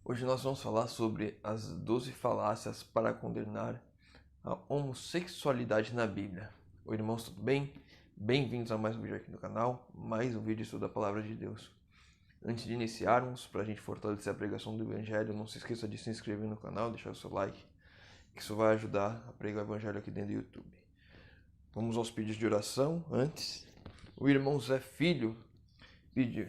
Hoje nós vamos falar sobre as 12 falácias para condenar a homossexualidade na Bíblia. Oi, irmãos, tudo bem? Bem-vindos a mais um vídeo aqui no canal, mais um vídeo sobre a Palavra de Deus. Antes de iniciarmos, para a gente fortalecer a pregação do Evangelho, não se esqueça de se inscrever no canal, deixar o seu like, que isso vai ajudar a pregar o Evangelho aqui dentro do YouTube. Vamos aos pedidos de oração antes. O irmão Zé Filho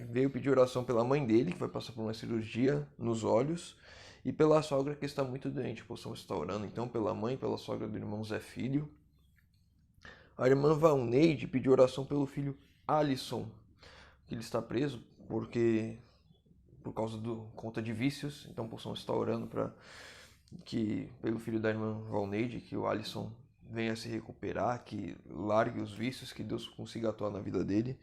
veio pedir oração pela mãe dele, que vai passar por uma cirurgia nos olhos, e pela sogra que está muito doente. Possamos estar orando então pela mãe e pela sogra do irmão Zé Filho. A irmã Valneide pediu oração pelo filho Alisson, que ele está preso por causa do conta de vícios. Então possamos estar orando pelo filho da irmã Valneide, que o Alisson venha se recuperar, que largue os vícios, que Deus consiga atuar na vida dele,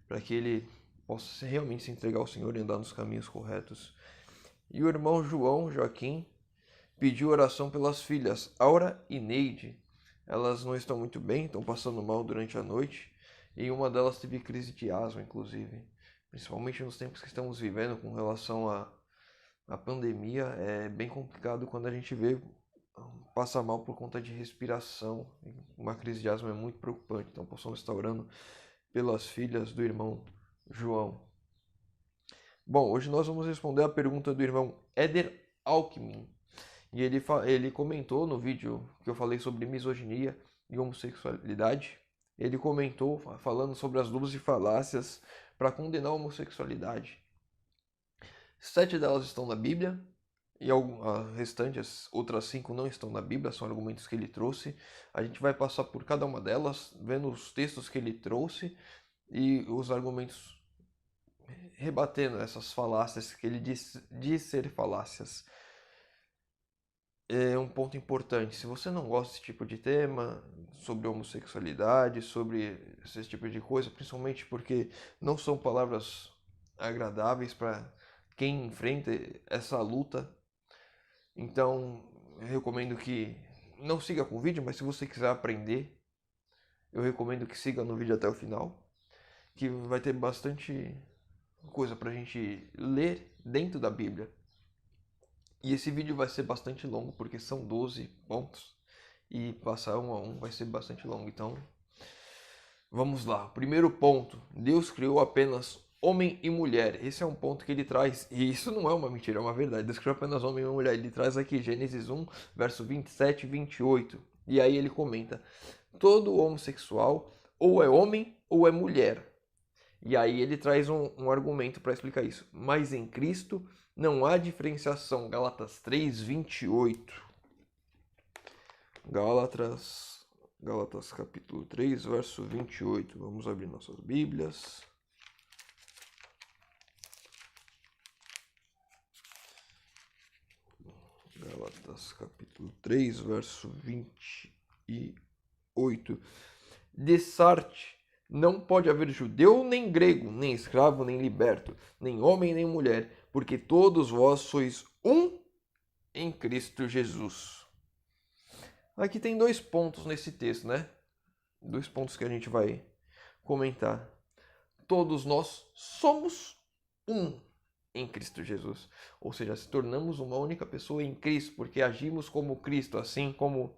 para que ele possa realmente se entregar ao Senhor e andar nos caminhos corretos. E o irmão Joaquim, pediu oração pelas filhas Aura e Neide. Elas não estão muito bem, estão passando mal durante a noite, e uma delas teve crise de asma, inclusive. Principalmente nos tempos que estamos vivendo com relação à pandemia, é bem complicado quando a gente vê passar mal por conta de respiração. Uma crise de asma é muito preocupante, então possamos estar orando pelas filhas do irmão João. Bom, hoje nós vamos responder a pergunta do irmão Éder Alckmin. E ele comentou no vídeo que eu falei sobre misoginia e homossexualidade. Ele comentou falando sobre as 12 falácias para condenar a homossexualidade. 7 delas estão na Bíblia e as restantes, outras 5 não estão na Bíblia, são argumentos que ele trouxe. A gente vai passar por cada uma delas, vendo os textos que ele trouxe e os argumentos rebatendo essas falácias que ele diz ser falácias. É um ponto importante. Se você não gosta desse tipo de tema, sobre homossexualidade, sobre esse tipo de coisa, principalmente porque não são palavras agradáveis para quem enfrenta essa luta, então eu recomendo que não siga com o vídeo, mas se você quiser aprender, eu recomendo que siga no vídeo até o final, que vai ter bastante coisa para a gente ler dentro da Bíblia. E esse vídeo vai ser bastante longo, porque são 12 pontos, e passar um a um vai ser bastante longo. Então, vamos lá. Primeiro ponto, Deus criou apenas homem e mulher. Esse é um ponto que ele traz, e isso não é uma mentira, é uma verdade. Deus criou apenas homem e mulher. Ele traz aqui Gênesis 1, verso 27 e 28. E aí ele comenta: todo homossexual ou é homem ou é mulher. E aí ele traz um argumento para explicar isso. Mas em Cristo não há diferenciação. Gálatas 3, 28. Gálatas capítulo 3, verso 28. Vamos abrir nossas Bíblias. Gálatas capítulo 3, verso 28. Dessarte, não pode haver judeu nem grego, nem escravo nem liberto, nem homem nem mulher, porque todos vós sois um em Cristo Jesus. Aqui tem 2 pontos nesse texto, né? 2 pontos que a gente vai comentar. Todos nós somos um em Cristo Jesus. Ou seja, se tornamos uma única pessoa em Cristo, porque agimos como Cristo, assim como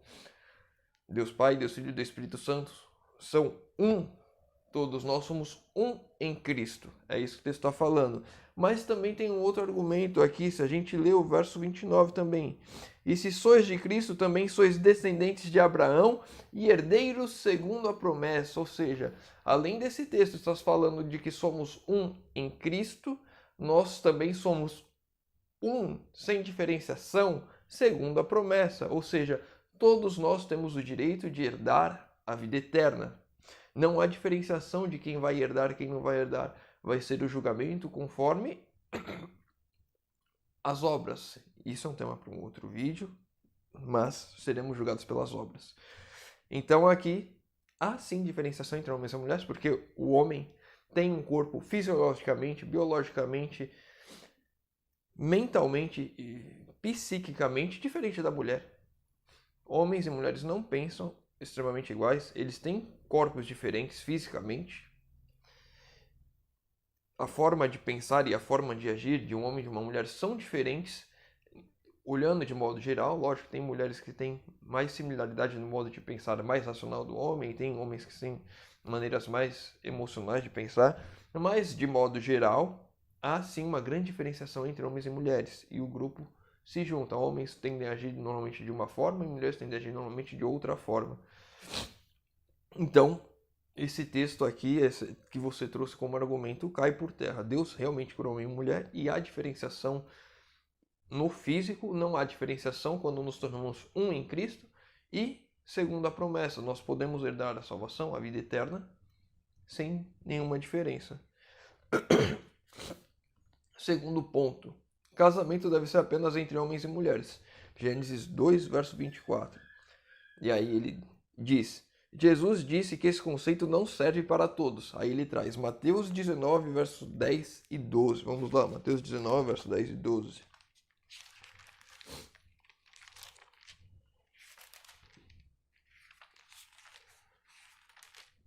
Deus Pai, Deus Filho e Deus Espírito Santo são um. Todos nós somos um em Cristo. É isso que o texto está falando. Mas também tem um outro argumento aqui, se a gente ler o verso 29 também. E se sois de Cristo, também sois descendentes de Abraão e herdeiros segundo a promessa. Ou seja, além desse texto, estás falando de que somos um em Cristo, nós também somos um, sem diferenciação, segundo a promessa. Ou seja, todos nós temos o direito de herdar a vida eterna. Não há diferenciação de quem vai herdar e quem não vai herdar. Vai ser o julgamento conforme as obras. Isso é um tema para um outro vídeo, mas seremos julgados pelas obras. Então aqui há sim diferenciação entre homens e mulheres, porque o homem tem um corpo fisiologicamente, biologicamente, mentalmente e psiquicamente diferente da mulher. Homens e mulheres não pensam extremamente iguais, eles têm corpos diferentes fisicamente, a forma de pensar e a forma de agir de um homem e de uma mulher são diferentes, olhando de modo geral. Lógico que tem mulheres que têm mais similaridade no modo de pensar mais racional do homem, tem homens que têm maneiras mais emocionais de pensar, mas de modo geral há sim uma grande diferenciação entre homens e mulheres, e o grupo se junta. Homens tendem a agir normalmente de uma forma e mulheres tendem a agir normalmente de outra forma. Então, esse texto aqui, esse que você trouxe como argumento, cai por terra. Deus realmente criou homem e mulher, e há diferenciação no físico, não há diferenciação quando nos tornamos um em Cristo, e, segundo a promessa, nós podemos herdar a salvação, a vida eterna, sem nenhuma diferença. Segundo ponto, casamento deve ser apenas entre homens e mulheres. Gênesis 2, verso 24. E aí ele diz: Jesus disse que esse conceito não serve para todos. Aí ele traz Mateus 19, verso 10 e 12. Vamos lá, Mateus 19, verso 10 e 12.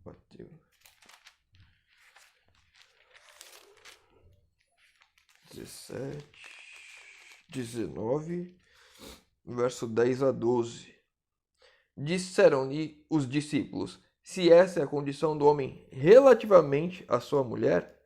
Mateus 17, 19, verso 10 a 12. Disseram-lhe os discípulos: se essa é a condição do homem relativamente à sua mulher,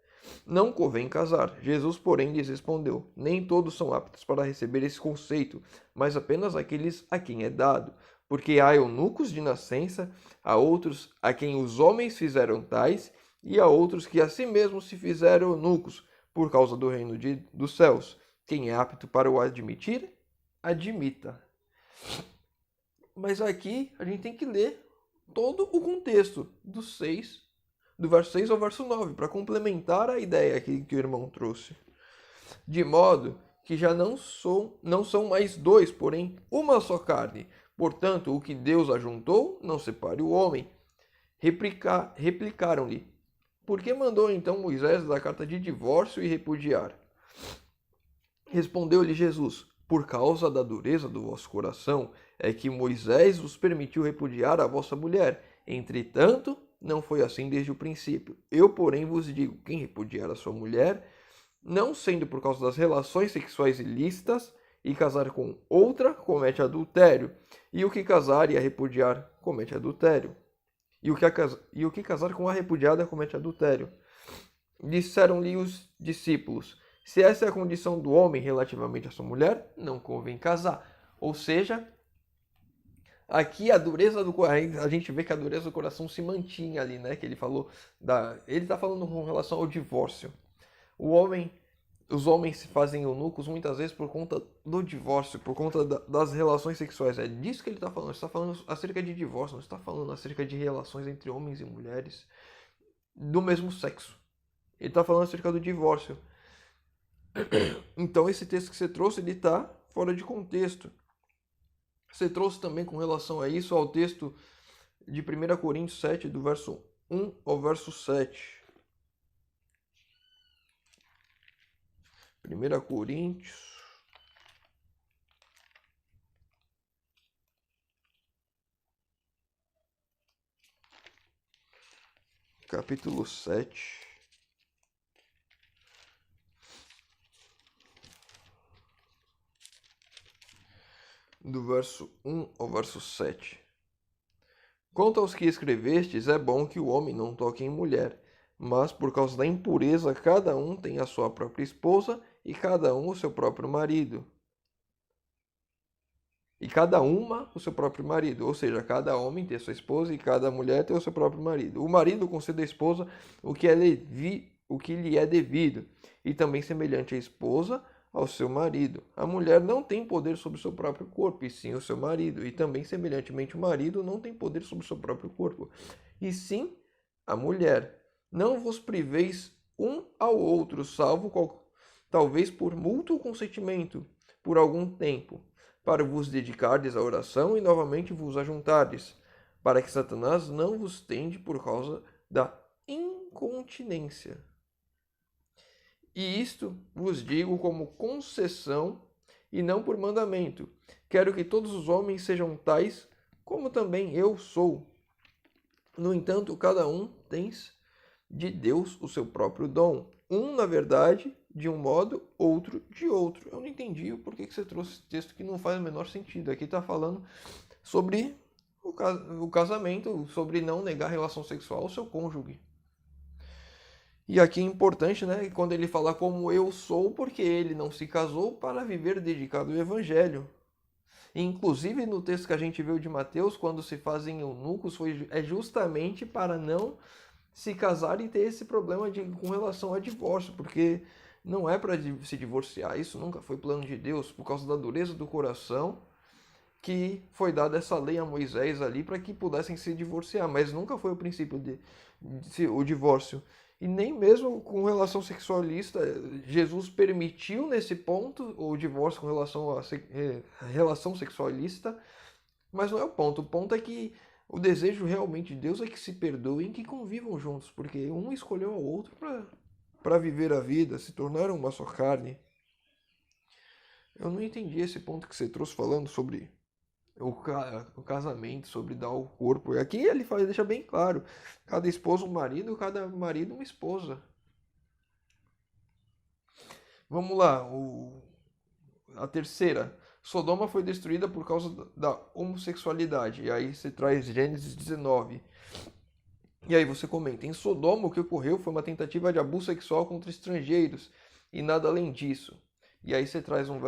não convém casar. Jesus, porém, lhes respondeu: nem todos são aptos para receber esse conceito, mas apenas aqueles a quem é dado. Porque há eunucos de nascença, há outros a quem os homens fizeram tais, e há outros que a si mesmos se fizeram eunucos, por causa do reino dos céus. Quem é apto para o admitir, admita. Mas aqui a gente tem que ler todo o contexto do verso 6 ao verso 9, para complementar a ideia aqui que o irmão trouxe. De modo que já não são mais dois, porém uma só carne. Portanto, o que Deus ajuntou, não separe o homem. Replicaram-lhe: por que mandou então Moisés dar carta de divórcio e repudiar? Respondeu-lhe Jesus: por causa da dureza do vosso coração, é que Moisés vos permitiu repudiar a vossa mulher. Entretanto, não foi assim desde o princípio. Eu, porém, vos digo: quem repudiar a sua mulher, não sendo por causa das relações sexuais ilícitas, e casar com outra, comete adultério. E o que casar e a repudiar, comete adultério. E o que casar com a repudiada, comete adultério. Disseram-lhe os discípulos: se essa é a condição do homem relativamente à sua mulher, não convém casar. Ou seja, aqui a dureza do coração, a gente vê que a dureza do coração se mantinha ali, né? Que ele falou ele está falando com relação ao divórcio. Os homens se fazem eunucos muitas vezes por conta do divórcio, por conta das relações sexuais. É disso que ele está falando. Ele está falando acerca de divórcio, não está falando acerca de relações entre homens e mulheres do mesmo sexo. Ele está falando acerca do divórcio. Então esse texto que você trouxe, ele está fora de contexto. Você trouxe também com relação a isso ao texto de 1 Coríntios 7, do verso 1 ao verso 7. 1 Coríntios, capítulo 7. Do verso 1 ao verso 7. Quanto aos que escrevestes, é bom que o homem não toque em mulher, mas por causa da impureza cada um tem a sua própria esposa e cada um o seu próprio marido. E cada uma o seu próprio marido, ou seja, cada homem tem a sua esposa e cada mulher tem o seu próprio marido. O marido concede à esposa o que lhe é devido, e também semelhante à esposa ao seu marido. A mulher não tem poder sobre o seu próprio corpo, e sim o seu marido. E também, semelhantemente, o marido não tem poder sobre o seu próprio corpo, e sim a mulher. Não vos priveis um ao outro, salvo talvez por mútuo consentimento, por algum tempo, para vos dedicardes à oração e novamente vos ajuntardes, para que Satanás não vos tente por causa da incontinência. E isto vos digo como concessão e não por mandamento. Quero que todos os homens sejam tais, como também eu sou. No entanto, cada um tem de Deus o seu próprio dom. Um, na verdade, de um modo, outro de outro. Eu não entendi o porquê que você trouxe esse texto que não faz o menor sentido. Aqui está falando sobre o casamento, sobre não negar relação sexual ao seu cônjuge. E aqui é importante, né, quando ele fala como eu sou, porque ele não se casou para viver dedicado ao evangelho. E, inclusive no texto que a gente viu de Mateus, quando se fazem eunucos, é justamente para não se casar e ter esse problema com relação a divórcio, porque não é para se divorciar, isso nunca foi plano de Deus, por causa da dureza do coração, que foi dada essa lei a Moisés ali para que pudessem se divorciar, mas nunca foi o princípio de o divórcio. E nem mesmo com relação sexualista, Jesus permitiu nesse ponto o divórcio com relação a relação sexualista, mas não é o ponto. O ponto é que o desejo realmente de Deus é que se perdoem, que convivam juntos, porque um escolheu ao outro para viver a vida, se tornaram uma só carne. Eu não entendi esse ponto que você trouxe falando sobre o casamento, sobre dar o corpo. Aqui ele deixa bem claro: cada esposa um marido, cada marido uma esposa. Vamos lá, a terceira. Sodoma foi destruída por causa da homossexualidade. E aí você traz Gênesis 19. E aí você comenta: em Sodoma o que ocorreu foi uma tentativa de abuso sexual contra estrangeiros e nada além disso. E aí você traz um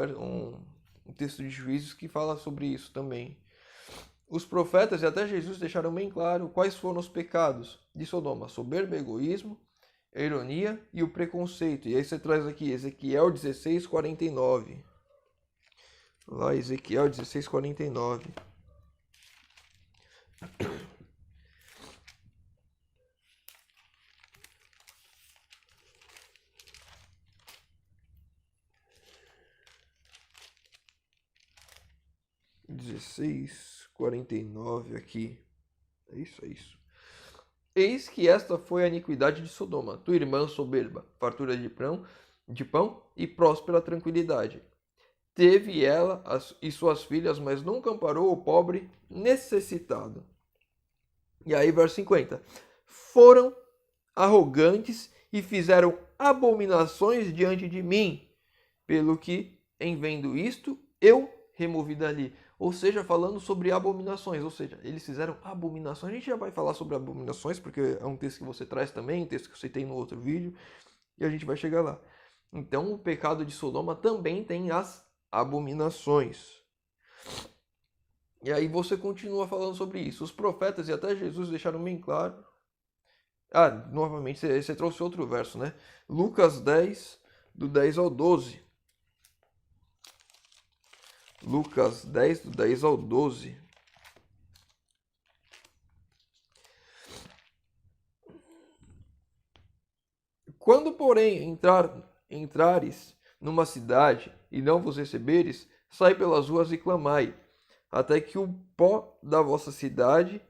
texto de Juízes que fala sobre isso também. Os profetas e até Jesus deixaram bem claro quais foram os pecados de Sodoma: soberba, egoísmo, a ironia e o preconceito. E aí você traz aqui Ezequiel 16:49. Lá, Ezequiel 16:49. Dezesseis, 49 aqui. É isso, é isso. Eis que esta foi a iniquidade de Sodoma, tua irmã soberba, fartura de pão e próspera tranquilidade. Teve ela e suas filhas, mas nunca amparou o pobre necessitado. E aí, verso 50. Foram arrogantes e fizeram abominações diante de mim, pelo que, em vendo isto, eu removi dali. Ou seja, falando sobre abominações, ou seja, eles fizeram abominações. A gente já vai falar sobre abominações, porque é um texto que você traz também, um texto que eu citei no outro vídeo, e a gente vai chegar lá. Então, o pecado de Sodoma também tem as abominações. E aí você continua falando sobre isso. Os profetas e até Jesus deixaram bem claro. Ah, novamente, você trouxe outro verso, né? Lucas 10, do 10 ao 12. Lucas 10, do 10 ao 12. Quando, porém, entrares numa cidade e não vos receberes, sai pelas ruas e clamai, até que o pó da vossa cidade,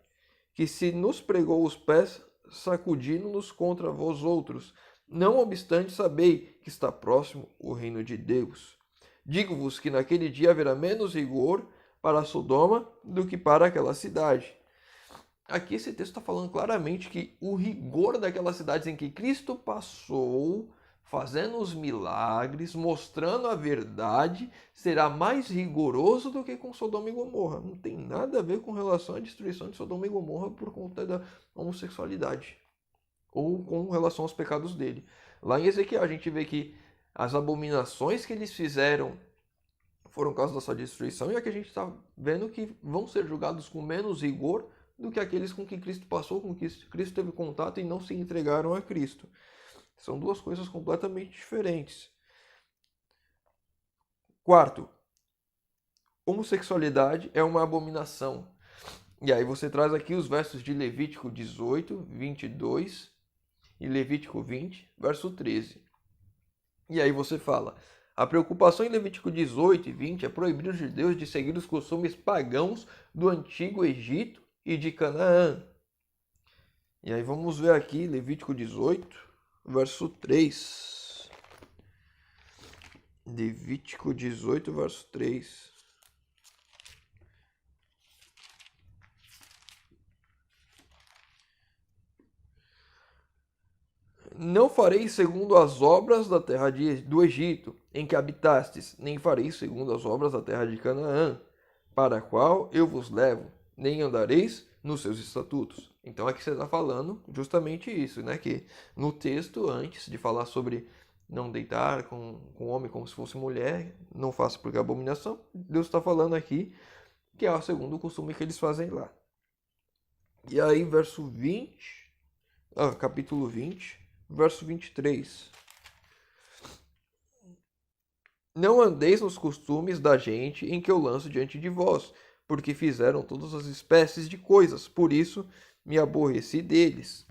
que se nos pregou os pés, sacudindo-nos contra vós outros. Não obstante, sabei que está próximo o reino de Deus. Digo-vos que naquele dia haverá menos rigor para Sodoma do que para aquela cidade. Aqui esse texto está falando claramente que o rigor daquelas cidades em que Cristo passou, fazendo os milagres, mostrando a verdade, será mais rigoroso do que com Sodoma e Gomorra. Não tem nada a ver com relação à destruição de Sodoma e Gomorra por conta da homossexualidade ou com relação aos pecados dele. Lá em Ezequiel a gente vê que as abominações que eles fizeram foram causa da sua destruição, e aqui a gente está vendo que vão ser julgados com menos rigor do que aqueles com que Cristo passou, com que Cristo teve contato e não se entregaram a Cristo. São duas coisas completamente diferentes. Quarto, homossexualidade é uma abominação. E aí você traz aqui os versos de Levítico 18, 22 e Levítico 20, verso 13. E aí você fala: a preocupação em Levítico 18 e 20 é proibir os judeus de seguir os costumes pagãos do antigo Egito e de Canaã. E aí vamos ver aqui Levítico 18, verso 3. Levítico 18, verso 3. Não farei segundo as obras da terra do Egito, em que habitastes, nem farei segundo as obras da terra de Canaã, para a qual eu vos levo, nem andareis nos seus estatutos. Então aqui você está falando justamente isso, né? Que no texto, antes de falar sobre não deitar com o homem como se fosse mulher, não faça porque é abominação, Deus está falando aqui que é o segundo costume que eles fazem lá. E aí, capítulo 20, verso 23. Não andeis nos costumes da gente em que eu lanço diante de vós, porque fizeram todas as espécies de coisas, por isso me aborreci deles.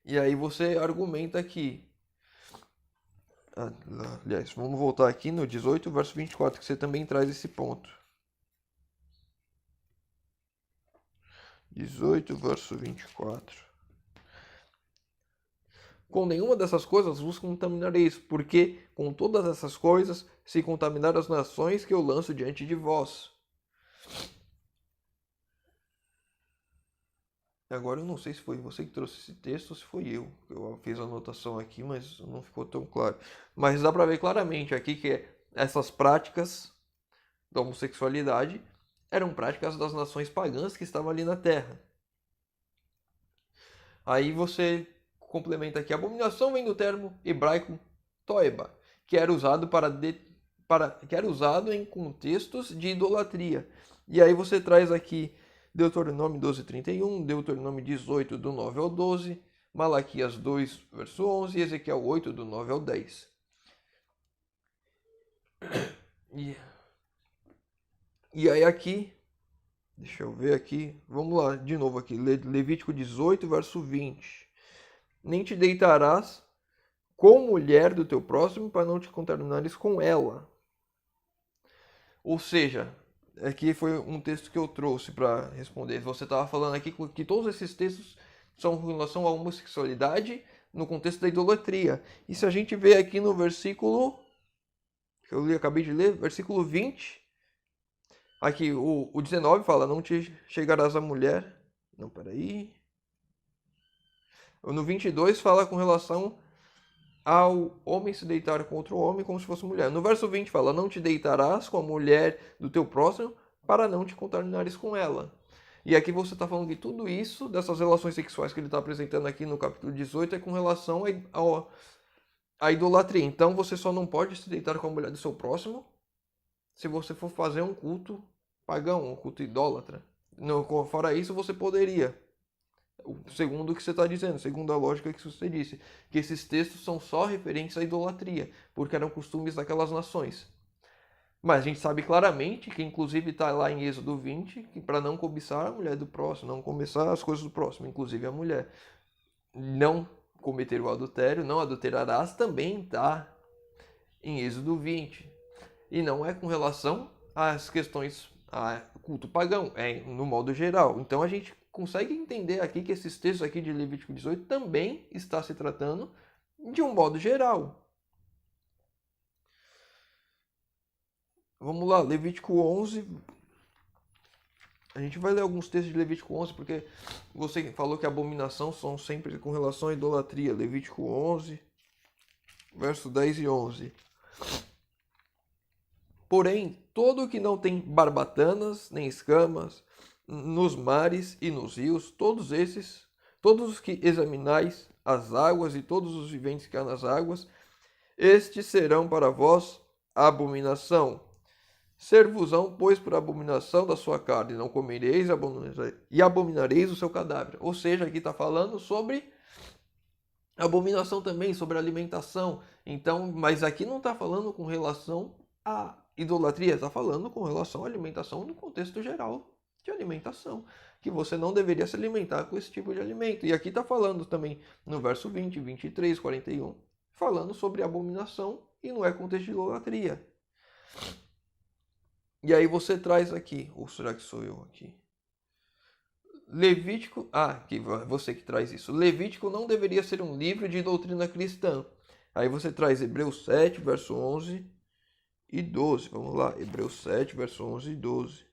E aí você argumenta aqui. Aliás, vamos voltar aqui no 18, verso 24, que você também traz esse ponto. 18, verso 24. Com nenhuma dessas coisas vos contaminareis, porque com todas essas coisas se contaminaram as nações que eu lanço diante de vós. Agora eu não sei se foi você que trouxe esse texto ou se foi eu. Eu fiz a anotação aqui, mas não ficou tão claro. Mas dá para ver claramente aqui que essas práticas da homossexualidade eram práticas das nações pagãs que estavam ali na terra. Aí você complementa aqui, abominação vem do termo hebraico toeba, que era usado que era usado em contextos de idolatria. E aí você traz aqui Deuteronômio 12:31, Deuteronômio 18 do 9 ao 12, Malaquias 2, verso 11 e Ezequiel 8 do 9 ao 10. E aí aqui, deixa eu ver aqui, vamos lá de novo aqui, Levítico 18, verso 20. Nem te deitarás com mulher do teu próximo para não te contaminares com ela. Ou seja, aqui foi um texto que eu trouxe para responder. Você estava falando aqui que todos esses textos são em relação à homossexualidade no contexto da idolatria. E se a gente vê aqui no versículo que eu acabei de ler, versículo 20, aqui o 19 fala, não te chegarás à mulher. Não, peraí. No 22 fala com relação ao homem se deitar com outro homem como se fosse mulher. No verso 20 fala, não te deitarás com a mulher do teu próximo para não te contaminares com ela. E aqui você está falando que tudo isso, dessas relações sexuais que ele está apresentando aqui no capítulo 18, é com relação à idolatria. Então você só não pode se deitar com a mulher do seu próximo se você for fazer um culto pagão, um culto idólatra. Não, fora isso, você poderia. Segundo o que você está dizendo, segundo a lógica que você disse, que esses textos são só referentes à idolatria, porque eram costumes daquelas nações. Mas a gente sabe claramente que, inclusive, está lá em Êxodo 20, que para não cobiçar a mulher do próximo, não cobiçar as coisas do próximo, inclusive a mulher. Não cometer o adultério, não adulterarás, também está em Êxodo 20. E não é com relação às questões a culto pagão, é no modo geral. Então a gente consegue entender aqui que esses textos aqui de Levítico 18 também está se tratando de um modo geral. Vamos lá, Levítico 11. A gente vai ler alguns textos de Levítico 11, porque você falou que a abominação são sempre com relação à idolatria. Levítico 11, verso 10 e 11. Porém, todo o que não tem barbatanas, nem escamas, nos mares e nos rios, todos os que examinais as águas e todos os viventes que há nas águas, estes serão para vós abominação. Ser-vos-ão, pois, por abominação da sua carne, não comereis e abominareis o seu cadáver. Ou seja, aqui está falando sobre abominação também, sobre alimentação. Então, mas aqui não está falando com relação à idolatria, está falando com relação à alimentação no contexto geral de alimentação, que você não deveria se alimentar com esse tipo de alimento. E aqui está falando também no verso 20, 23, 41, falando sobre abominação e não é contexto de idolatria. E aí você traz aqui, ou será que sou eu aqui? Levítico, que você que traz isso. Levítico não deveria ser um livro de doutrina cristã. Aí você traz Hebreus 7, verso 11 e 12. Vamos lá, Hebreus 7, verso 11 e 12.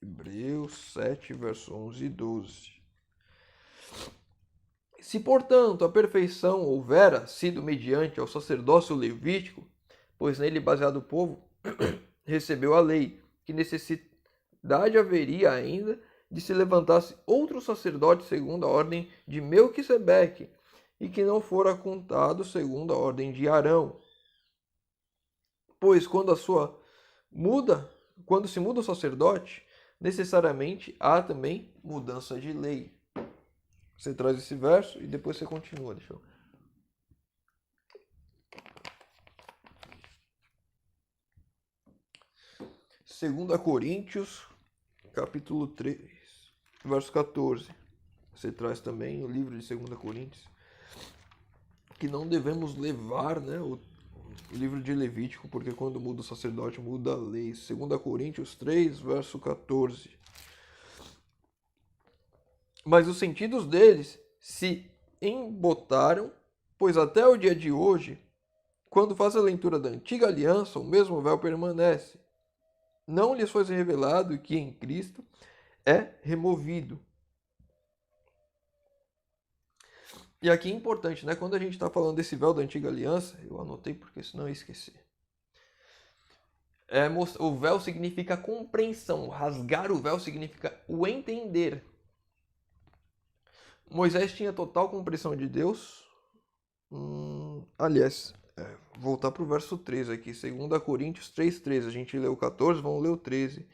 Hebreus 7, verso 11 e 12. Se, portanto, a perfeição houvera sido mediante ao sacerdócio levítico, pois nele baseado o povo recebeu a lei, que necessidade haveria ainda de se levantasse outro sacerdote segundo a ordem de Melquisedeque, e que não fora contado segundo a ordem de Arão. Pois quando se muda o sacerdote, necessariamente há também mudança de lei. Você traz esse verso e depois você continua. Deixa eu... Segunda Coríntios, capítulo 3, verso 14. Você traz também o livro de 2 Coríntios, que não devemos levar, né, o livro de Levítico, porque quando muda o sacerdote, muda a lei. 2 Coríntios 3, verso 14. Mas os sentidos deles se embotaram, pois até o dia de hoje, quando faz a leitura da antiga aliança, o mesmo véu permanece. Não lhes foi revelado que em Cristo é removido. E aqui é importante, né? Quando a gente está falando desse véu da antiga aliança, eu anotei porque senão eu ia esquecer. O véu significa compreensão, rasgar o véu significa o entender. Moisés tinha total compreensão de Deus. Aliás, voltar para o verso 13 aqui, 2 Coríntios 3,13. A gente leu o 14, vamos ler o 13.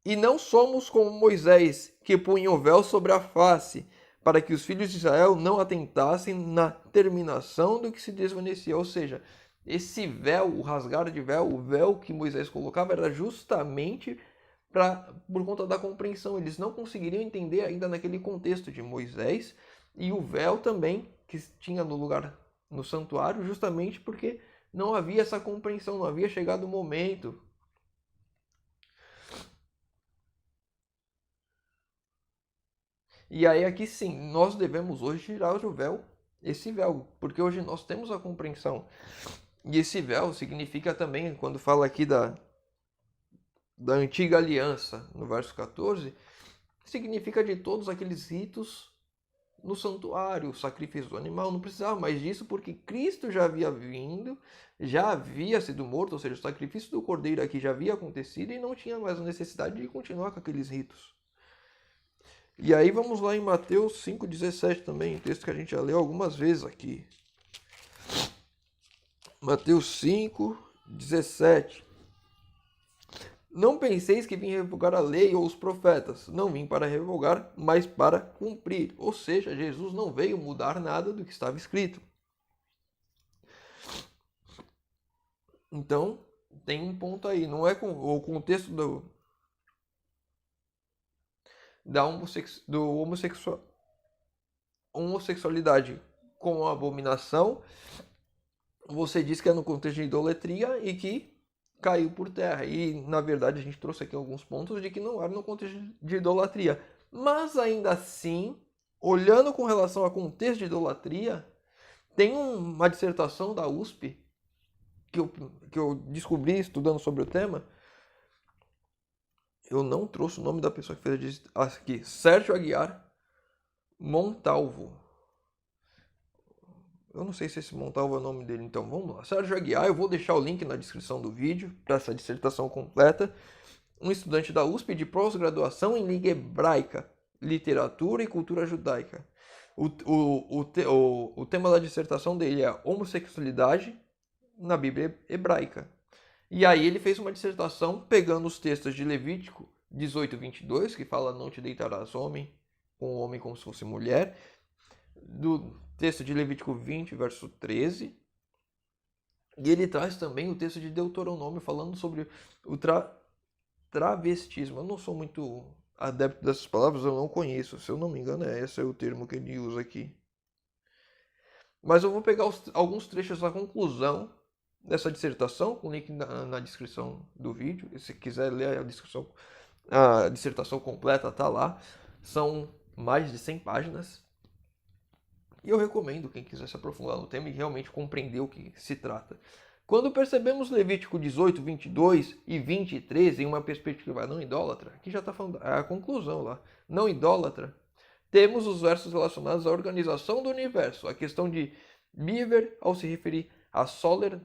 E não somos como Moisés, que punha o véu sobre a face, para que os filhos de Israel não atentassem na terminação do que se desvanecia. Ou seja, esse véu, o rasgar de véu, o véu que Moisés colocava era justamente por conta da compreensão. Eles não conseguiriam entender ainda naquele contexto de Moisés, e o véu também que tinha no lugar, no santuário, justamente porque não havia essa compreensão, não havia chegado o momento. E aí aqui sim, nós devemos hoje tirar o véu, esse véu, porque hoje nós temos a compreensão. E esse véu significa também, quando fala aqui da antiga aliança, no verso 14, significa de todos aqueles ritos no santuário, o sacrifício do animal, não precisava mais disso, porque Cristo já havia vindo, já havia sido morto, ou seja, o sacrifício do cordeiro aqui já havia acontecido e não tinha mais a necessidade de continuar com aqueles ritos. E aí vamos lá em Mateus 5,17 também, texto que a gente já leu algumas vezes aqui. Mateus 5,17. Não penseis que vim revogar a lei ou os profetas. Não vim para revogar, mas para cumprir. Ou seja, Jesus não veio mudar nada do que estava escrito. Então, tem um ponto aí. Não é o contexto da homossexualidade com abominação. Você diz que é no contexto de idolatria e que caiu por terra. E, na verdade, a gente trouxe aqui alguns pontos de que não era no contexto de idolatria. Mas, ainda assim, olhando com relação ao contexto de idolatria, tem uma dissertação da USP que eu descobri estudando sobre o tema. Eu não trouxe o nome da pessoa que fez aqui. Sérgio Aguiar Montalvo. Eu não sei se esse Montalvo é o nome dele, então vamos lá. Sérgio Aguiar, eu vou deixar o link na descrição do vídeo para essa dissertação completa. Um estudante da USP de pós-graduação em língua hebraica, literatura e cultura judaica. O tema da dissertação dele é homossexualidade na Bíblia hebraica. E aí ele fez uma dissertação pegando os textos de Levítico 18:22, que fala não te deitarás com o homem como se fosse mulher, do texto de Levítico 20, verso 13, e ele traz também o texto de Deuteronômio falando sobre o travestismo. Eu não sou muito adepto dessas palavras, eu não conheço, se eu não me engano esse é o termo que ele usa aqui. Mas eu vou pegar alguns trechos da conclusão dessa dissertação, com o link na descrição do vídeo. E se quiser ler a dissertação completa, tá lá. São mais de 100 páginas. E eu recomendo quem quiser se aprofundar no tema e realmente compreender o que se trata. Quando percebemos Levítico 18, 22 e 23 em uma perspectiva não idólatra, aqui já está falando a conclusão lá, não idólatra, temos os versos relacionados à organização do universo, a questão de Beaver ao se referir a Soler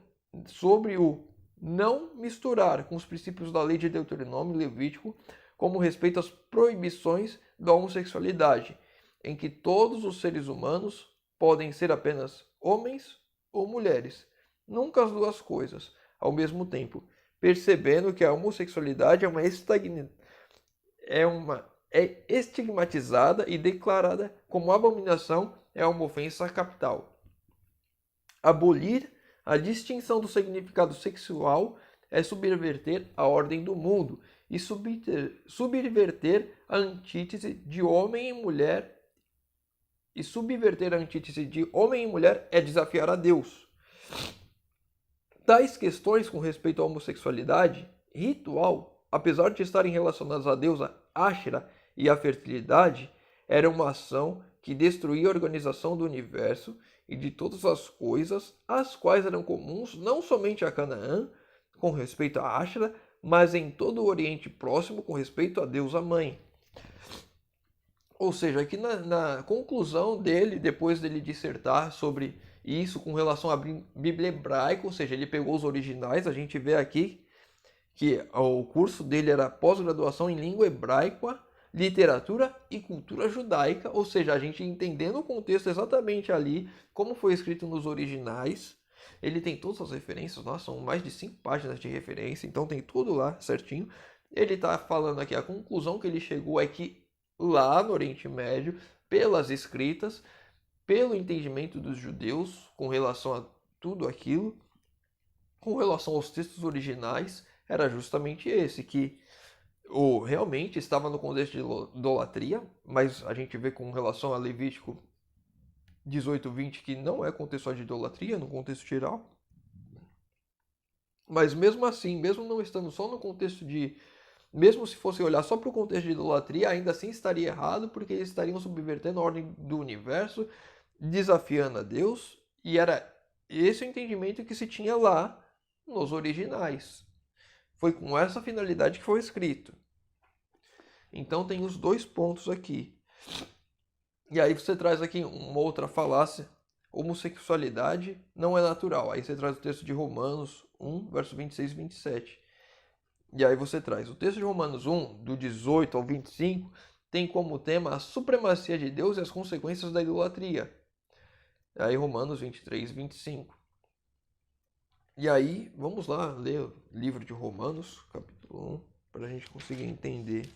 sobre o não misturar com os princípios da lei de Deuteronômio e Levítico, como respeito às proibições da homossexualidade, em que todos os seres humanos podem ser apenas homens ou mulheres, nunca as duas coisas, ao mesmo tempo, percebendo que a homossexualidade é estigmatizada e declarada como abominação, é uma ofensa capital. Abolir a distinção do significado sexual é subverter a ordem do mundo e subverter a antítese de homem e mulher. E subverter a antítese de homem e mulher é desafiar a Deus. Tais questões com respeito à homossexualidade ritual, apesar de estarem relacionadas à deusa Ashera e à fertilidade, era uma ação que destruía a organização do universo e de todas as coisas, as quais eram comuns não somente a Canaã, com respeito a Ashera, mas em todo o Oriente Próximo, com respeito à deusa mãe. Ou seja, aqui na conclusão dele, depois dele dissertar sobre isso com relação à Bíblia hebraica, ou seja, ele pegou os originais, a gente vê aqui que o curso dele era pós-graduação em língua hebraica, literatura e cultura judaica, ou seja, a gente entendendo o contexto exatamente ali, como foi escrito nos originais. Ele tem todas as referências, nossa, são mais de 5 páginas de referência, então tem tudo lá certinho. Ele está falando aqui, a conclusão que ele chegou é que lá no Oriente Médio, pelas escritas, pelo entendimento dos judeus com relação a tudo aquilo, com relação aos textos originais, era justamente esse, que realmente estava no contexto de idolatria, mas a gente vê com relação a Levítico 18, 20, que não é contexto só de idolatria, no contexto geral. Mas mesmo assim, mesmo não estando só no contexto de... Mesmo se fosse olhar só para o contexto de idolatria, ainda assim estaria errado, porque eles estariam subvertendo a ordem do universo, desafiando a Deus, e era esse o entendimento que se tinha lá nos originais. Foi com essa finalidade que foi escrito. Então tem os dois pontos aqui. E aí você traz aqui uma outra falácia. Homossexualidade não é natural. Aí você traz o texto de Romanos 1, verso 26 e 27. E aí você traz o texto de Romanos 1, do 18 ao 25, tem como tema a supremacia de Deus e as consequências da idolatria. E aí Romanos 23, 25. E aí, vamos lá ler o livro de Romanos, capítulo 1, para a gente conseguir entender.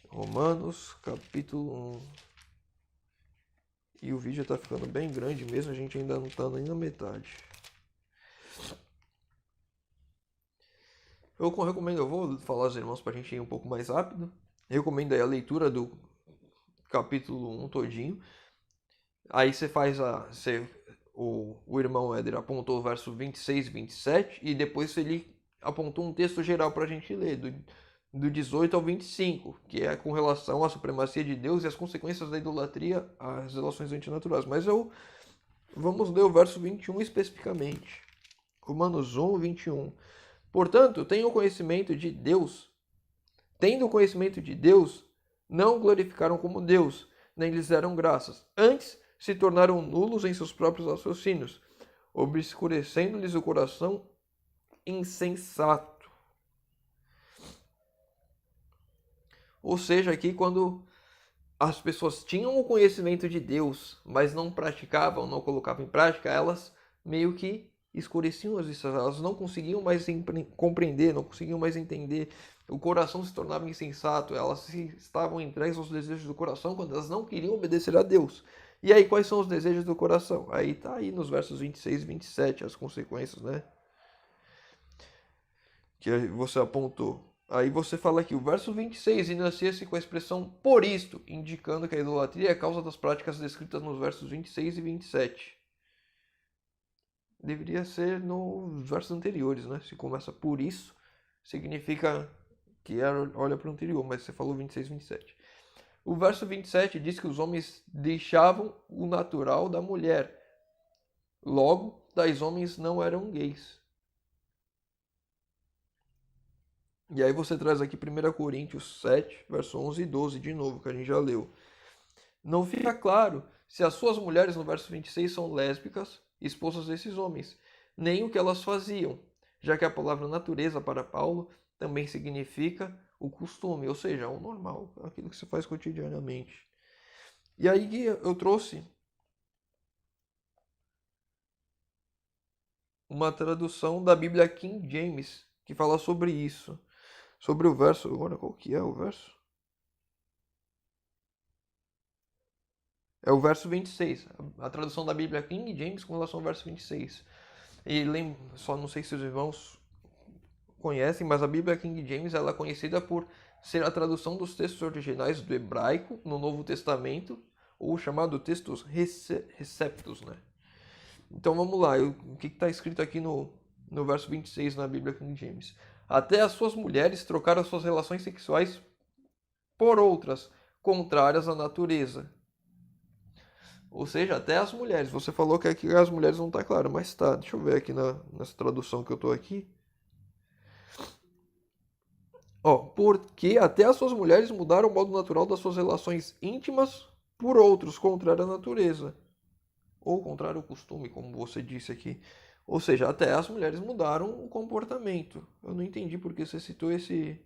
Romanos, capítulo 1. E o vídeo está ficando bem grande mesmo, a gente ainda não está nem na metade. Eu recomendo, eu vou falar aos irmãos para a gente ir um pouco mais rápido. Eu recomendo aí a leitura do capítulo 1 todinho. Aí você faz o irmão Éder apontou o verso 26 e 27 e depois ele apontou um texto geral para a gente ler, do 18 ao 25, que é com relação à supremacia de Deus e as consequências da idolatria às relações antinaturais. Mas vamos ler o verso 21 especificamente. Romanos 1, 21. Portanto, tendo conhecimento de Deus, não glorificaram como Deus, nem lhes deram graças. Antes, se tornaram nulos em seus próprios raciocínios, obscurecendo-lhes o coração insensato. Ou seja, aqui quando as pessoas tinham o conhecimento de Deus, mas não praticavam, não colocavam em prática, elas meio que escureciam as vistas, elas não conseguiam mais compreender, não conseguiam mais entender, o coração se tornava insensato, elas estavam entregues aos desejos do coração quando elas não queriam obedecer a Deus. E aí, quais são os desejos do coração? Aí tá aí nos versos 26 e 27 as consequências, né? Que você apontou. Aí você fala aqui, o verso 26 inicia-se com a expressão por isto, indicando que a idolatria é a causa das práticas descritas nos versos 26 e 27. Deveria ser nos versos anteriores, né? Se começa por isso, significa que olha para o anterior, mas você falou 26 e 27. O verso 27 diz que os homens deixavam o natural da mulher. Logo, tais homens não eram gays. E aí você traz aqui 1 Coríntios 7, verso 11 e 12 de novo, que a gente já leu. Não fica claro se as suas mulheres no verso 26 são lésbicas, esposas desses homens, nem o que elas faziam, já que a palavra natureza para Paulo também significa o costume, ou seja, o normal, aquilo que se faz cotidianamente. E aí eu trouxe uma tradução da Bíblia King James que fala sobre isso. Sobre o verso, agora qual que é o verso? É o verso 26, a tradução da Bíblia King James com relação ao verso 26. E só não sei se os irmãos conhecem, mas a Bíblia King James ela é conhecida por ser a tradução dos textos originais do hebraico no Novo Testamento, ou chamado textos receptos, né? Então vamos lá, o que está escrito aqui no verso 26 na Bíblia King James? Até as suas mulheres trocaram suas relações sexuais por outras, contrárias à natureza. Ou seja, até as mulheres. Você falou que aqui as mulheres não está claro, mas tá. Deixa eu ver aqui nessa tradução que eu estou aqui. Ó, porque até as suas mulheres mudaram o modo natural das suas relações íntimas por outros, contrário à natureza. Ou contrário ao costume, como você disse aqui. Ou seja, até as mulheres mudaram o comportamento. Eu não entendi porque você citou esse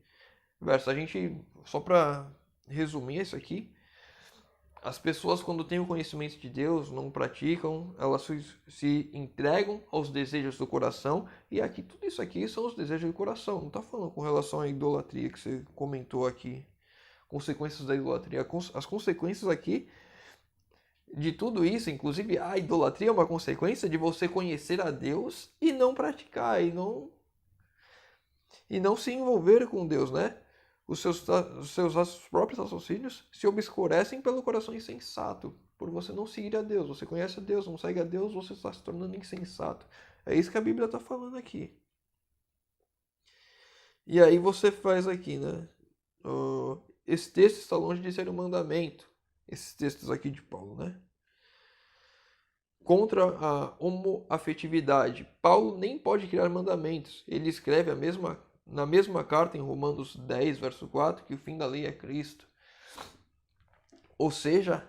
verso. A gente, só para resumir isso aqui, as pessoas quando têm o conhecimento de Deus, não praticam, elas se entregam aos desejos do coração. E aqui, tudo isso aqui são os desejos do coração. Não está falando com relação à idolatria que você comentou aqui. Consequências da idolatria. As consequências aqui de tudo isso, inclusive a idolatria é uma consequência de você conhecer a Deus e não praticar, e não se envolver com Deus, né? Os seus próprios raciocínios se obscurecem pelo coração insensato, por você não seguir a Deus. Você conhece a Deus, não segue a Deus, você está se tornando insensato. É isso que a Bíblia está falando aqui. E aí você faz aqui, né? Esse texto está longe de ser um mandamento. Esses textos aqui de Paulo, né? Contra a homoafetividade. Paulo nem pode criar mandamentos. Ele escreve na mesma carta em Romanos 10, verso 4, que o fim da lei é Cristo. Ou seja,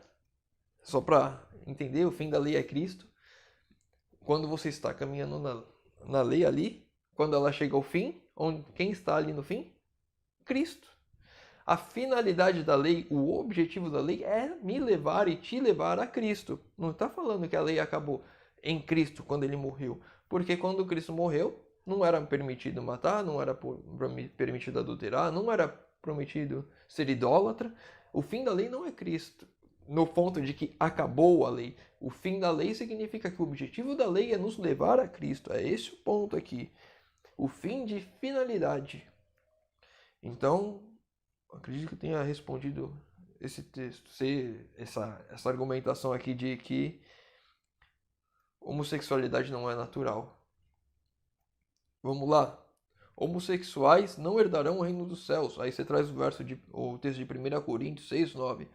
só para entender, o fim da lei é Cristo. Quando você está caminhando na lei ali, quando ela chega ao fim, quem está ali no fim? Cristo. A finalidade da lei, o objetivo da lei é me levar e te levar a Cristo. Não está falando que a lei acabou em Cristo quando ele morreu. Porque quando Cristo morreu, não era permitido matar, não era permitido adulterar, não era permitido ser idólatra. O fim da lei não é Cristo. No ponto de que acabou a lei. O fim da lei significa que o objetivo da lei é nos levar a Cristo. É esse o ponto aqui. O fim de finalidade. Então, acredito que tenha respondido esse texto, essa argumentação aqui de que homossexualidade não é natural. Vamos lá. Homossexuais não herdarão o reino dos céus. Aí você traz o texto de 1 Coríntios 6, 9.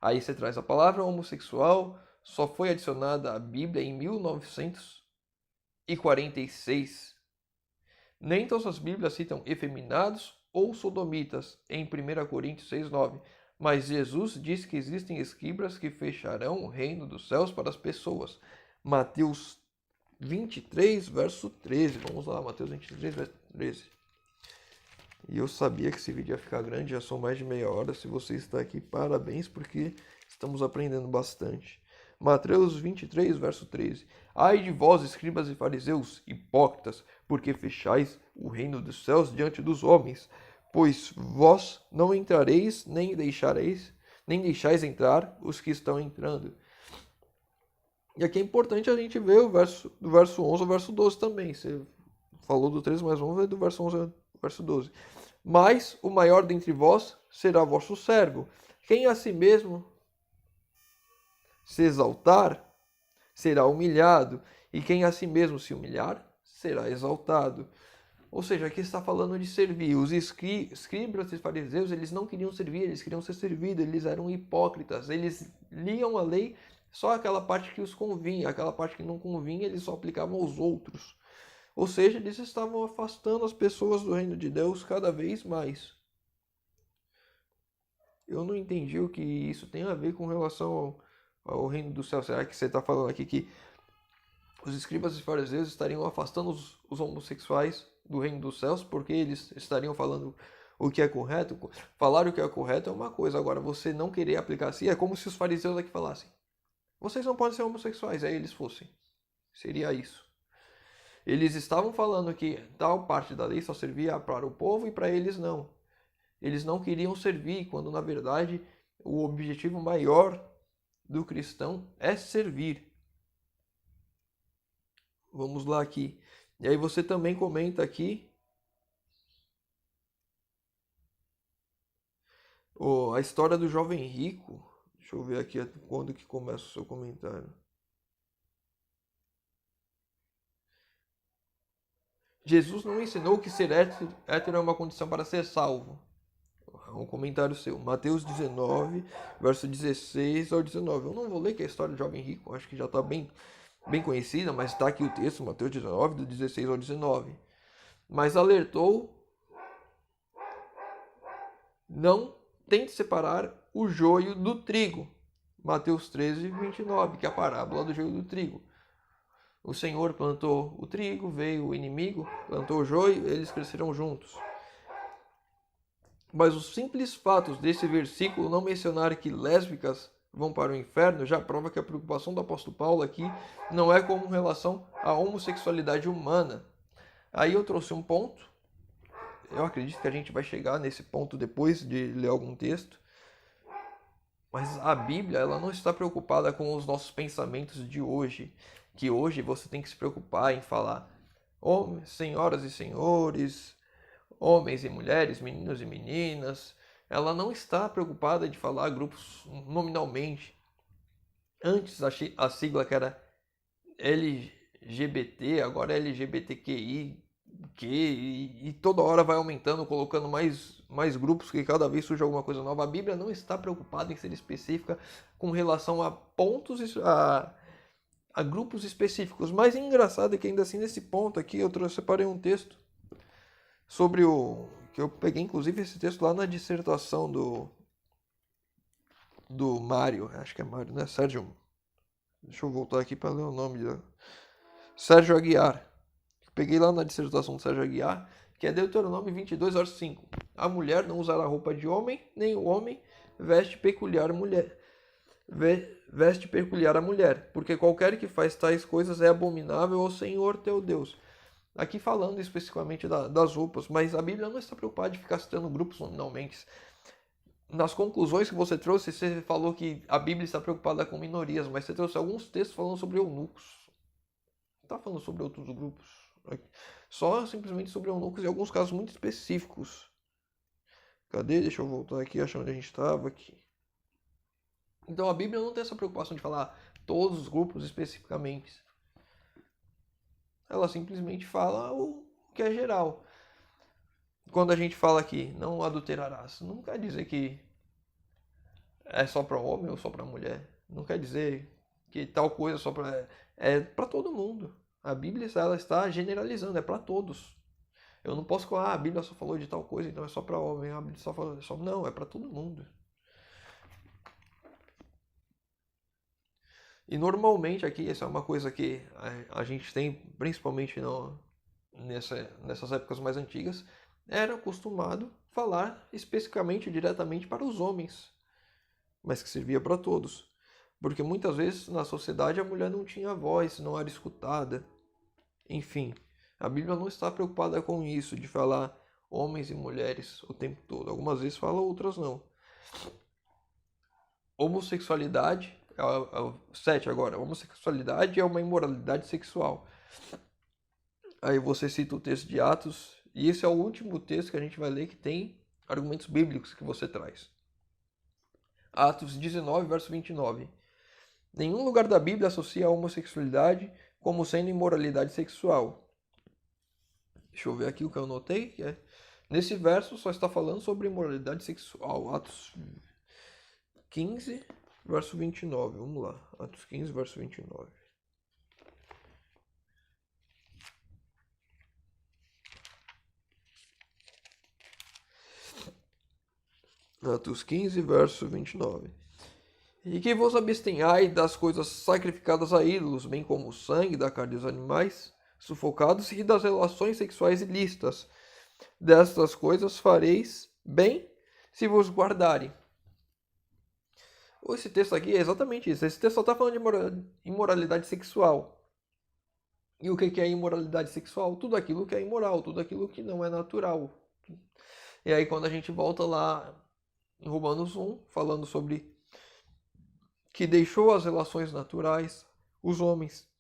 Aí você traz a palavra homossexual, só foi adicionada à Bíblia em 1946. Nem todas as Bíblias citam efeminados ou sodomitas em 1 Coríntios 6,9. Mas Jesus diz que existem escribas que fecharão o reino dos céus para as pessoas. Mateus 23, verso 13. Vamos lá, Mateus 23, verso 13. E eu sabia que esse vídeo ia ficar grande, já são mais de meia hora. Se você está aqui, parabéns, porque estamos aprendendo bastante. Mateus 23, verso 13. Ai de vós, escribas e fariseus, hipócritas, porque fechais o reino dos céus diante dos homens, pois vós não entrareis, nem deixais entrar os que estão entrando. E aqui é importante a gente ver do verso 11 ao verso 12 também. Você falou do 13, mas vamos ver do verso 11 ao verso 12. Mas o maior dentre vós será vosso servo. Quem a si mesmo se exaltar, será humilhado, e quem a si mesmo se humilhar, será exaltado. Ou seja, aqui está falando de servir. Os escribas e fariseus, eles não queriam servir, eles queriam ser servidos, eles eram hipócritas, eles liam a lei só aquela parte que os convinha, aquela parte que não convinha eles só aplicavam aos outros. Ou seja, eles estavam afastando as pessoas do reino de Deus cada vez mais. Eu não entendi o que isso tem a ver com relação ao reino do céu. Será que você está falando aqui que os escribas e fariseus estariam afastando os homossexuais do reino dos céus porque eles estariam falando o que é correto? Falar o que é correto é uma coisa, agora você não querer aplicar assim é como se os fariseus aqui falassem: vocês não podem ser homossexuais, aí eles fossem. Seria isso. Eles estavam falando que tal parte da lei só servia para o povo e para eles não. Eles não queriam servir, quando na verdade o objetivo maior do cristão é servir. Vamos lá aqui. E aí você também comenta aqui a história do jovem rico. Deixa eu ver aqui quando que começa o seu comentário. Jesus não ensinou que ser hétero é uma condição para ser salvo. Um comentário seu. Mateus 19, verso 16 ao 19. Eu não vou ler que é a história do jovem rico, acho que já está bem conhecida, mas está aqui o texto, Mateus 19, do 16 ao 19. Mas alertou: não tente separar o joio do trigo. Mateus 13, 29, que é a parábola do joio do trigo. O Senhor plantou o trigo, veio o inimigo, plantou o joio, eles cresceram juntos. Mas os simples fatos desse versículo não mencionar que lésbicas vão para o inferno já prova que a preocupação do apóstolo Paulo aqui não é com relação à homossexualidade humana. Aí eu trouxe um ponto. Eu acredito que a gente vai chegar nesse ponto depois de ler algum texto. Mas a Bíblia, ela não está preocupada com os nossos pensamentos de hoje. Que hoje você tem que se preocupar em falar: homens, senhoras e senhores, homens e mulheres, meninos e meninas. Ela não está preocupada de falar grupos nominalmente. Antes a sigla que era LGBT, agora é LGBTQI, e toda hora vai aumentando, colocando mais grupos, que cada vez surge alguma coisa nova. A Bíblia não está preocupada em ser específica com relação a pontos, a grupos específicos. Mas é engraçado que ainda assim nesse ponto aqui eu separei um texto sobre que eu peguei inclusive esse texto lá na dissertação do Mário, acho que é Mário, né? Sérgio. Deixa eu voltar aqui para ler o nome dele. Sérgio Aguiar. Peguei lá na dissertação do Sérgio Aguiar, que é Deuteronômio 22, verso 5. A mulher não usará roupa de homem, nem o homem veste peculiar a mulher. Veste peculiar a mulher, porque qualquer que faz tais coisas é abominável ao Senhor teu Deus. Aqui falando especificamente das roupas, mas a Bíblia não está preocupada de ficar citando grupos nominalmente. Nas conclusões que você trouxe, você falou que a Bíblia está preocupada com minorias, mas você trouxe alguns textos falando sobre eunucos. Não está falando sobre outros grupos. Só simplesmente sobre eunucos em alguns casos muito específicos. Cadê? Deixa eu voltar aqui, achando onde a gente estava aqui. Então a Bíblia não tem essa preocupação de falar todos os grupos especificamente. Ela simplesmente fala o que é geral. Quando a gente fala aqui, não adulterarás, não quer dizer que é só para homem ou só para mulher. Não quer dizer que tal coisa só para... É para todo mundo. A Bíblia ela está generalizando, é para todos. Eu não posso falar, a Bíblia só falou de tal coisa, então é só para homem. A Bíblia só falou... Não, é para todo mundo. E normalmente aqui, essa é uma coisa que a gente tem, principalmente nessas épocas mais antigas, era acostumado falar especificamente, diretamente para os homens, mas que servia para todos. Porque muitas vezes na sociedade a mulher não tinha voz, não era escutada. Enfim, a Bíblia não está preocupada com isso, de falar homens e mulheres o tempo todo. Algumas vezes fala, outras não. Homossexualidade, 7 agora. Homossexualidade é uma imoralidade sexual. Aí você cita o texto de Atos, e esse é o último texto que a gente vai ler que tem argumentos bíblicos que você traz. Atos 19, verso 29. Nenhum lugar da Bíblia associa a homossexualidade como sendo imoralidade sexual. Deixa eu ver aqui o que eu notei. Nesse verso só está falando sobre imoralidade sexual. Atos 15, verso 29. Vamos lá. Atos 15, verso 29. Atos 15, verso 29. E que vos abstenhai das coisas sacrificadas a ídolos, bem como o sangue da carne dos animais sufocados e das relações sexuais ilícitas. Destas coisas fareis bem se vos guardarem. Esse texto aqui é exatamente isso. Esse texto só está falando de imoralidade sexual. E o que é imoralidade sexual? Tudo aquilo que é imoral, tudo aquilo que não é natural. E aí quando a gente volta lá em Romanos 1, falando sobre que deixou as relações naturais, os homens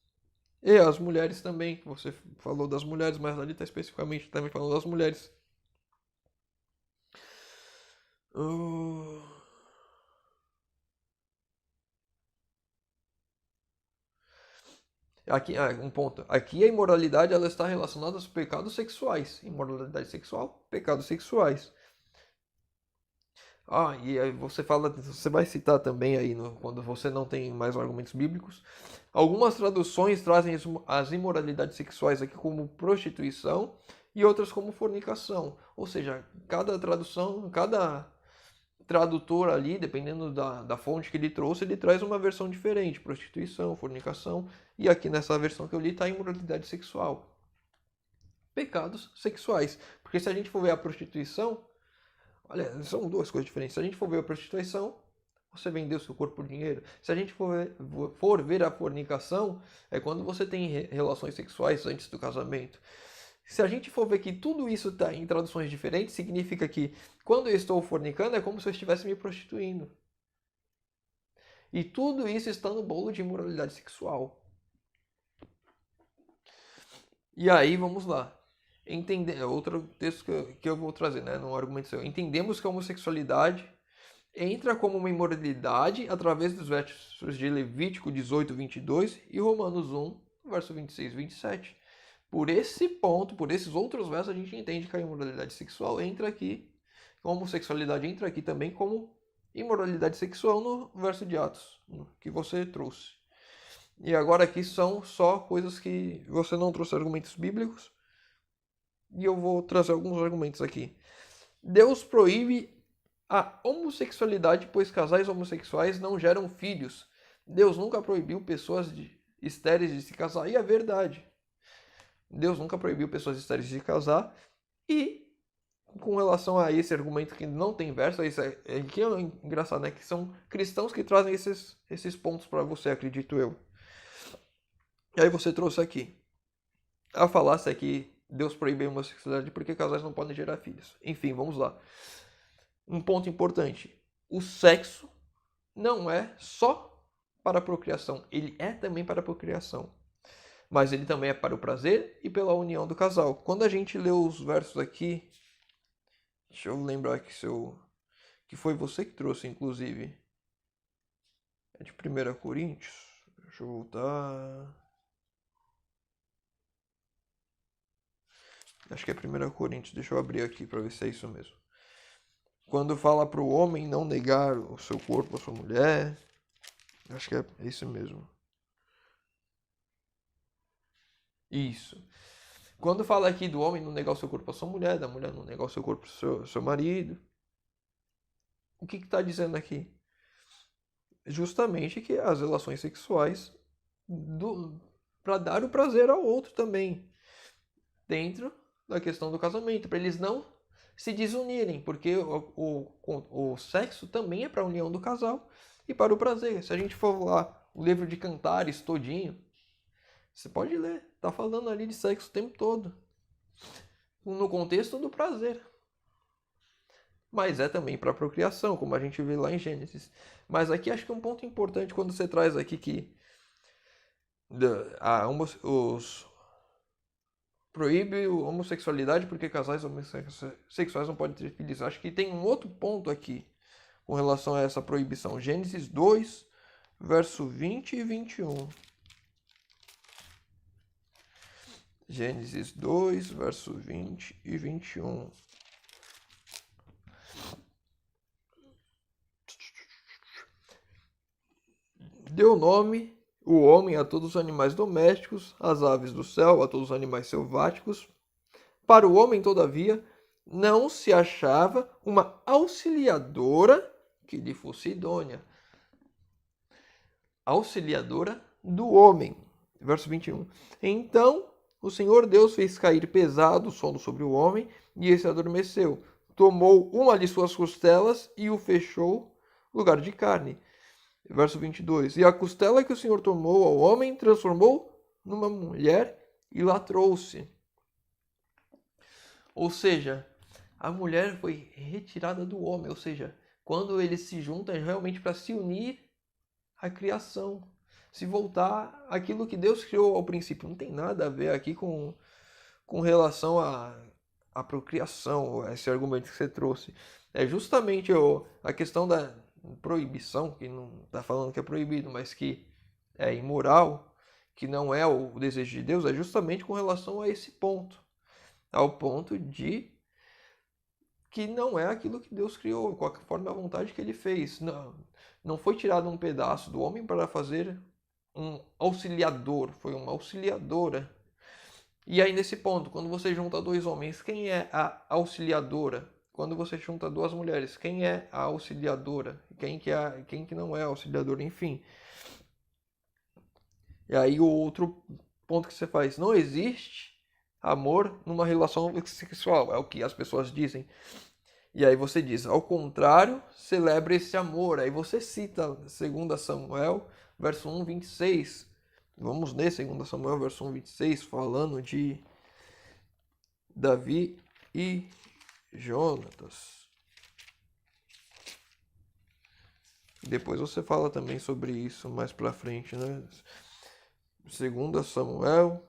e as mulheres também, que você falou das mulheres, mas ali está especificamente também falando das mulheres. Aqui, um ponto. Aqui a imoralidade ela está relacionada aos pecados sexuais. Imoralidade sexual, pecados sexuais. E aí você fala, você vai citar também aí quando você não tem mais argumentos bíblicos. Algumas traduções trazem as imoralidades sexuais aqui como prostituição e outras como fornicação. Ou seja, cada tradução, cada tradutor ali, dependendo da fonte que ele trouxe, ele traz uma versão diferente. Prostituição, fornicação. E aqui nessa versão que eu li está imoralidade sexual. Pecados sexuais. Porque se a gente for ver a prostituição, olha, são duas coisas diferentes. Se a gente for ver a prostituição, você vendeu seu corpo por dinheiro. Se a gente for ver a fornicação, é quando você tem relações sexuais antes do casamento. Se a gente for ver que tudo isso está em traduções diferentes, significa que quando eu estou fornicando é como se eu estivesse me prostituindo. E tudo isso está no bolo de imoralidade sexual. E aí, vamos lá. Outro texto que eu vou trazer, né, num argumento seu. Entendemos que a homossexualidade entra como uma imoralidade através dos versos de Levítico 18, 22 e Romanos 1, verso 26 e 27. Por esse ponto, por esses outros versos, a gente entende que a imoralidade sexual entra aqui, a homossexualidade entra aqui também como imoralidade sexual no verso de Atos, que você trouxe. E agora aqui são só coisas que você não trouxe argumentos bíblicos, e eu vou trazer alguns argumentos aqui. Deus proíbe a homossexualidade, pois casais homossexuais não geram filhos. Deus nunca proibiu pessoas estéreis de se casar, e é verdade. Deus nunca proibiu pessoas estéreis de casar. E com relação a esse argumento que não tem verso, isso que é engraçado, né? Que são cristãos que trazem esses pontos para você, acredito eu. E aí você trouxe aqui a falácia que Deus proíbe a homossexualidade porque casais não podem gerar filhos. Enfim, vamos lá. Um ponto importante. O sexo não é só para a procriação, ele é também para a procriação. Mas ele também é para o prazer e pela união do casal. Quando a gente lê os versos aqui, deixa eu lembrar que foi você que trouxe, inclusive. É de 1 Coríntios. Deixa eu voltar. Acho que é 1 Coríntios. Deixa eu abrir aqui para ver se é isso mesmo. Quando fala para o homem não negar o seu corpo à sua mulher. Acho que é isso mesmo. Isso. Quando fala aqui do homem não negar o seu corpo à sua mulher, da mulher não negar o seu corpo ao seu marido, o que está dizendo aqui? Justamente que as relações sexuais para dar o prazer ao outro também, dentro da questão do casamento, para eles não se desunirem, porque o sexo também é para a união do casal e para o prazer. Se a gente for lá, o livro de Cantares todinho, você pode ler, tá falando ali de sexo o tempo todo, no contexto do prazer. Mas é também para a procriação, como a gente vê lá em Gênesis. Mas aqui acho que é um ponto importante quando você traz aqui que proíbe a homossexualidade porque casais homossexuais não podem ter filhos. Acho que tem um outro ponto aqui com relação a essa proibição. Gênesis 2, verso 20 e 21. Gênesis 2, verso 20 e 21. Deu nome o homem a todos os animais domésticos, às aves do céu, a todos os animais selváticos. Para o homem, todavia, não se achava uma auxiliadora que lhe fosse idônea. Auxiliadora do homem. Verso 21. Então o Senhor Deus fez cair pesado o sono sobre o homem, e esse adormeceu. Tomou uma de suas costelas e o fechou no lugar de carne. Verso 22. E a costela que o Senhor tomou ao homem transformou numa mulher e lá trouxe. Ou seja, a mulher foi retirada do homem. Ou seja, quando eles se juntam realmente para se unir à criação. Se voltar àquilo que Deus criou ao princípio. Não tem nada a ver aqui com relação à procriação, esse argumento que você trouxe. É justamente a questão da proibição, que não está falando que é proibido, mas que é imoral, que não é o desejo de Deus, é justamente com relação a esse ponto. Ao ponto de que não é aquilo que Deus criou, conforme a vontade que ele fez. Não foi tirado um pedaço do homem para fazer um auxiliador, foi uma auxiliadora. E aí nesse ponto, quando você junta dois homens, quem é a auxiliadora? Quando você junta duas mulheres, quem é a auxiliadora? Quem que não é a auxiliadora? Enfim. E aí o outro ponto que você faz, não existe amor numa relação sexual, é o que as pessoas dizem. E aí você diz, ao contrário, celebra esse amor. Aí você cita 2 Samuel, verso 1, 26. Vamos ler 2 Samuel, verso 1, 26, falando de Davi e Jonatas. Depois você fala também sobre isso mais pra frente, né? 2 Samuel,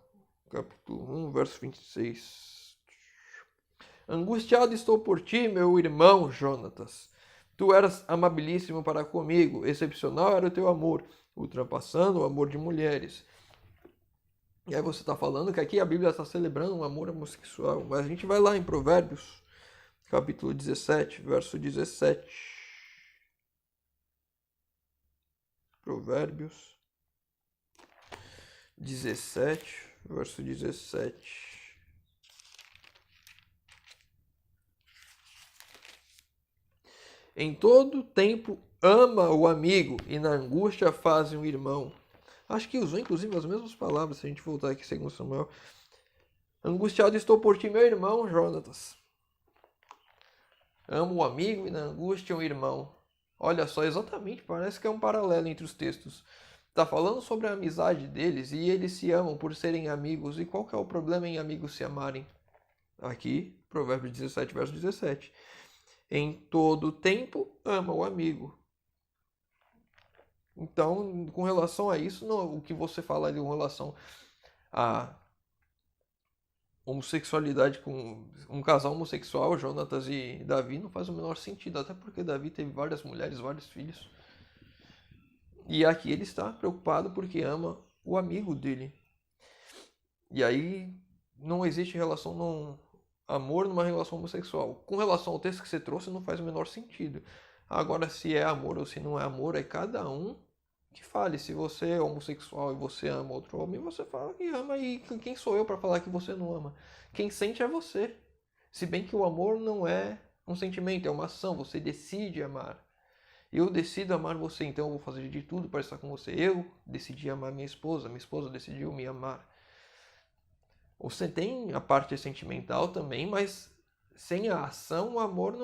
capítulo 1, verso 26. Angustiado estou por ti, meu irmão Jonatas. Tu eras amabilíssimo para comigo, excepcional era o teu amor, ultrapassando o amor de mulheres. E aí você está falando que aqui a Bíblia está celebrando um amor homossexual, mas a gente vai lá em Provérbios, capítulo 17, verso 17. Provérbios 17, verso 17. Em todo tempo ama o amigo e na angústia faz um irmão. Acho que usou inclusive as mesmas palavras, se a gente voltar aqui segundo Samuel. Angustiado estou por ti, meu irmão Jonatas. Amo o amigo e na angústia um irmão. Olha só, exatamente, parece que é um paralelo entre os textos. Está falando sobre a amizade deles e eles se amam por serem amigos. E qual que é o problema em amigos se amarem? Aqui, Provérbios 17, verso 17. Em todo tempo ama o amigo. Então, com relação a isso, o que você fala ali com relação à homossexualidade com um casal homossexual, Jonatas e Davi, não faz o menor sentido, até porque Davi teve várias mulheres, vários filhos. E aqui ele está preocupado porque ama o amigo dele. E aí não existe relação, amor numa relação homossexual. Com relação ao texto que você trouxe, não faz o menor sentido. Agora, se é amor ou se não é amor, é cada um que fale. Se você é homossexual e você ama outro homem, você fala que ama. E quem sou eu para falar que você não ama? Quem sente é você. Se bem que o amor não é um sentimento, é uma ação. Você decide amar. Eu decido amar você, então eu vou fazer de tudo para estar com você. Eu decidi amar minha esposa decidiu me amar. Você tem a parte sentimental também, mas sem a ação o amor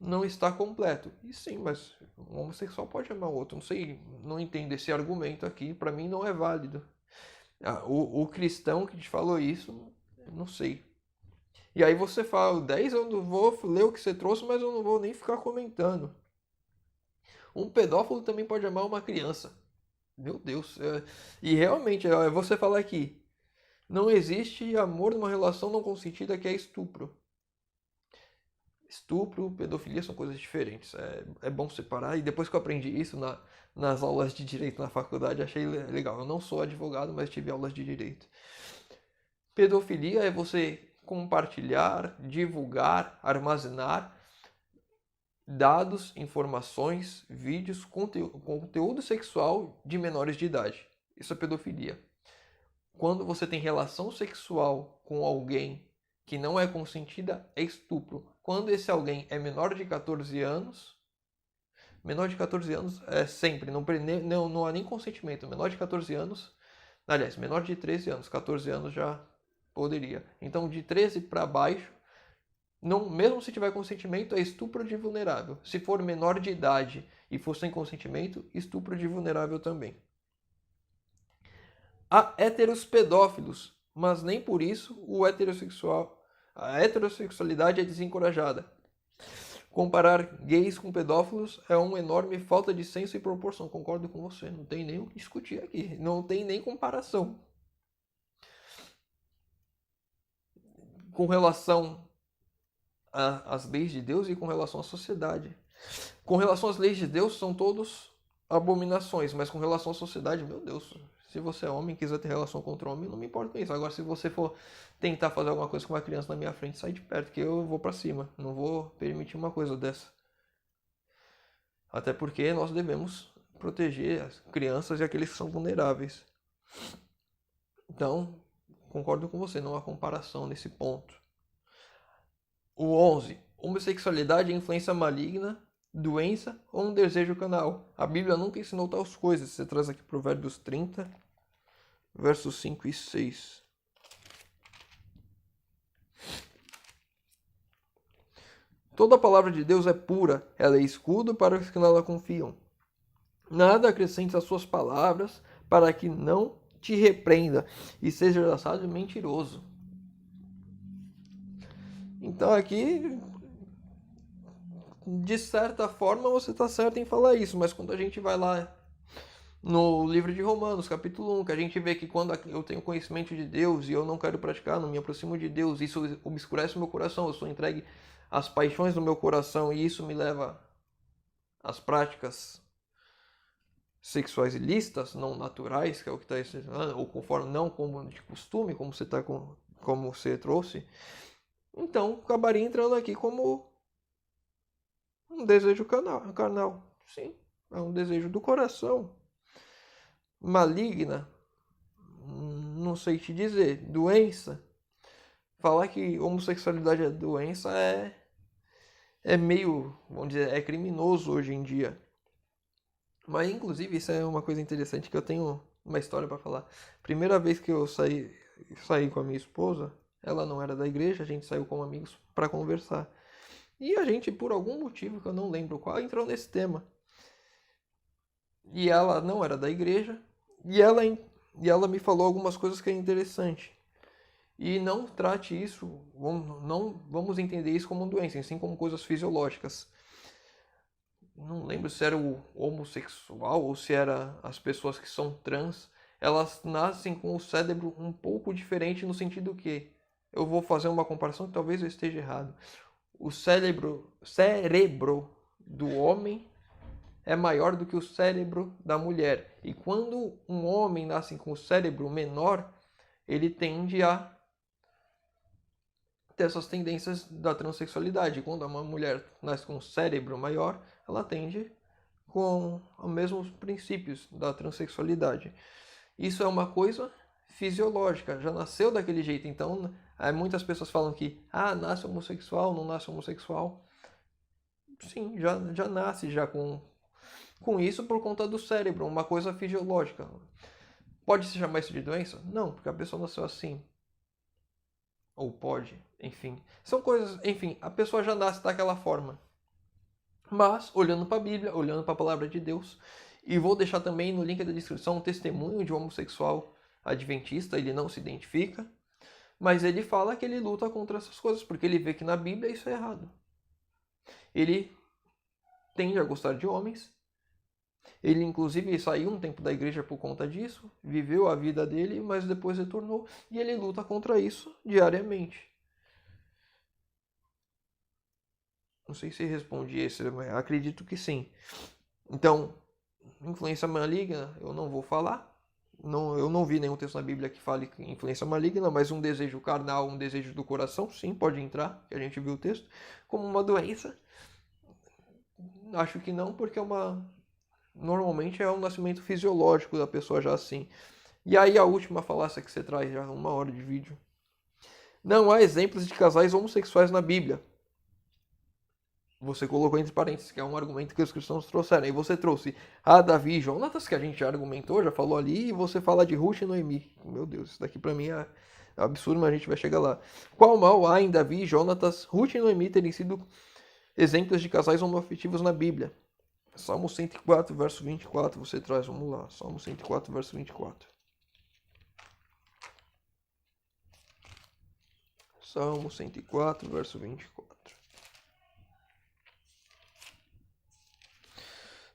não está completo. E sim, mas um homossexual pode amar o outro. Não sei, não entendo esse argumento aqui. Para mim não é válido. O cristão que te falou isso, não sei. E aí você fala, 10 eu não vou ler o que você trouxe, mas eu não vou nem ficar comentando. Um pedófilo também pode amar uma criança. Meu Deus. E realmente, você fala aqui, não existe amor numa relação não consentida que é estupro. Estupro, pedofilia são coisas diferentes. É bom separar. E depois que eu aprendi isso nas aulas de direito na faculdade, achei legal. Eu não sou advogado, mas tive aulas de direito. Pedofilia é você compartilhar, divulgar, armazenar dados, informações, vídeos, conteúdo sexual de menores de idade. Isso é pedofilia. Quando você tem relação sexual com alguém que não é consentida, é estupro. Quando esse alguém é menor de 14 anos, menor de 14 anos é sempre, não há nem consentimento. Menor de 14 anos, aliás, menor de 13 anos, 14 anos já poderia. Então, de 13 para baixo, não, mesmo se tiver consentimento, é estupro de vulnerável. Se for menor de idade e for sem consentimento, estupro de vulnerável também. Há héteros pedófilos, mas nem por isso a heterossexualidade é desencorajada. Comparar gays com pedófilos é uma enorme falta de senso e proporção. Concordo com você, não tem nem o que discutir aqui, não tem nem comparação. Com relação às leis de Deus e com relação à sociedade. Com relação às leis de Deus, são todos abominações, mas com relação à sociedade, meu Deus, se você é homem e quiser ter relação com outro homem, não me importa com isso. Agora, se você for tentar fazer alguma coisa com uma criança na minha frente, sai de perto, que eu vou pra cima. Não vou permitir uma coisa dessa. Até porque nós devemos proteger as crianças e aqueles que são vulneráveis. Então, concordo com você, não há comparação nesse ponto. O 11. Homossexualidade é influência maligna, doença ou um desejo carnal. A Bíblia nunca ensinou tais coisas. Você traz aqui Provérbios 30, versos 5 e 6. Toda a palavra de Deus é pura, ela é escudo para os que nela confiam. Nada acrescente às suas palavras, para que não te repreenda e seja engraçado e mentiroso. Então aqui, de certa forma, você está certo em falar isso, mas quando a gente vai lá no livro de Romanos, capítulo 1, que a gente vê que quando eu tenho conhecimento de Deus e eu não quero praticar, não me aproximo de Deus, isso obscurece o meu coração, eu sou entregue às paixões do meu coração e isso me leva às práticas sexuais ilícitas, não naturais, que é o que está ensinando, ou conforme não como de costume, como você trouxe. Então, acabaria entrando aqui como um desejo carnal. Sim, é um desejo do coração. Maligna, não sei te dizer. Doença. Falar que homossexualidade é doença é meio, vamos dizer, é criminoso hoje em dia. Mas, inclusive, isso é uma coisa interessante que eu tenho uma história para falar. Primeira vez que eu saí com a minha esposa, ela não era da igreja, a gente saiu como amigos para conversar. E a gente, por algum motivo que eu não lembro qual, entrou nesse tema. E ela não era da igreja, e ela me falou algumas coisas que é interessante. E não trate isso, não vamos entender isso como doença, assim como coisas fisiológicas. Não lembro se era o homossexual ou se era as pessoas que são trans. Elas nascem com o cérebro um pouco diferente no sentido que eu vou fazer uma comparação que talvez eu esteja errado. O cérebro do homem é maior do que o cérebro da mulher. E quando um homem nasce com o cérebro menor, ele tende a ter essas tendências da transexualidade. Quando uma mulher nasce com um cérebro maior, ela tende com os mesmos princípios da transexualidade. Isso é uma coisa fisiológica, já nasceu daquele jeito. Então, muitas pessoas falam que nasce homossexual, não nasce homossexual. Sim, já nasce já com isso por conta do cérebro, uma coisa fisiológica. Pode se chamar isso de doença? Não, porque a pessoa nasceu assim. Ou pode, enfim. São coisas, enfim, a pessoa já nasce daquela forma. Mas, olhando para a Bíblia, olhando para a palavra de Deus, e vou deixar também no link da descrição um testemunho de um homossexual adventista, ele não se identifica, mas ele fala que ele luta contra essas coisas, porque ele vê que na Bíblia isso é errado. Ele tende a gostar de homens, ele inclusive saiu um tempo da igreja por conta disso, viveu a vida dele, mas depois retornou, e ele luta contra isso diariamente. Não sei se respondi esse, mas acredito que sim. Então, influência maligna, eu não vou falar. Eu não vi nenhum texto na Bíblia que fale que influência maligna, mas um desejo carnal, um desejo do coração, sim, pode entrar, que a gente viu o texto, como uma doença. Acho que não, porque normalmente é um nascimento fisiológico da pessoa já assim. E aí a última falácia que você traz, já 1 hora de vídeo. Não há exemplos de casais homossexuais na Bíblia. Você colocou entre parênteses, que é um argumento que os cristãos trouxeram. E você trouxe Davi e Jonatas, que a gente já argumentou, já falou ali, e você fala de Ruth e Noemi. Meu Deus, isso daqui pra mim é absurdo, mas a gente vai chegar lá. Qual mal há em Davi e Jonatas, Ruth e Noemi terem sido exemplos de casais homoafetivos na Bíblia? Salmo 104, verso 24, você traz, vamos lá. Salmo 104, verso 24. Salmo 104, verso 24.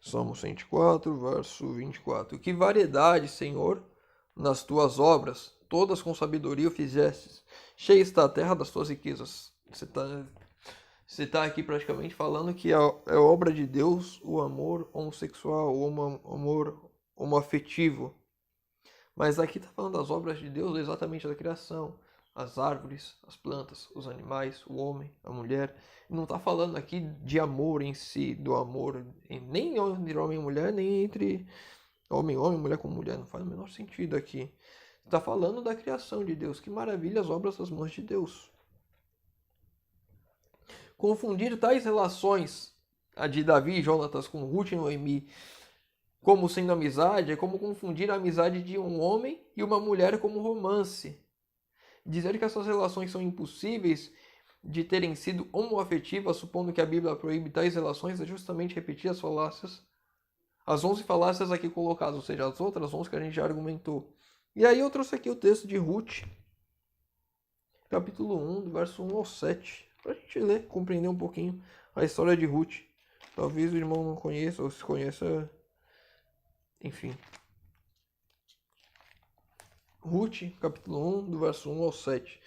Salmo 104, verso 24. Que variedade, Senhor, nas tuas obras, todas com sabedoria o fizestes. Cheia está a terra das tuas riquezas. Você tá aqui praticamente falando que é obra de Deus o amor homossexual, o amor homoafetivo. Mas aqui está falando das obras de Deus, exatamente da criação. As árvores, as plantas, os animais, o homem, a mulher. Não está falando aqui de amor em si, do amor nem entre homem e mulher, nem entre homem, mulher com mulher. Não faz o menor sentido aqui. Está falando da criação de Deus. Que maravilha as obras das mãos de Deus. Confundir tais relações, a de Davi e Jonatas com Ruth e Noemi, como sendo amizade, é como confundir a amizade de um homem e uma mulher como romance. Dizer que essas relações são impossíveis de terem sido homoafetivas, supondo que a Bíblia proíbe tais relações, é justamente repetir as falácias, as 11 falácias aqui colocadas, ou seja, as outras 11 que a gente já argumentou. E aí eu trouxe aqui o texto de Ruth, capítulo 1, do verso 1 ao 7, para a gente ler, compreender um pouquinho a história de Ruth. Talvez o irmão não conheça, ou se conheça, enfim. Ruth, capítulo 1, do verso 1 ao 7.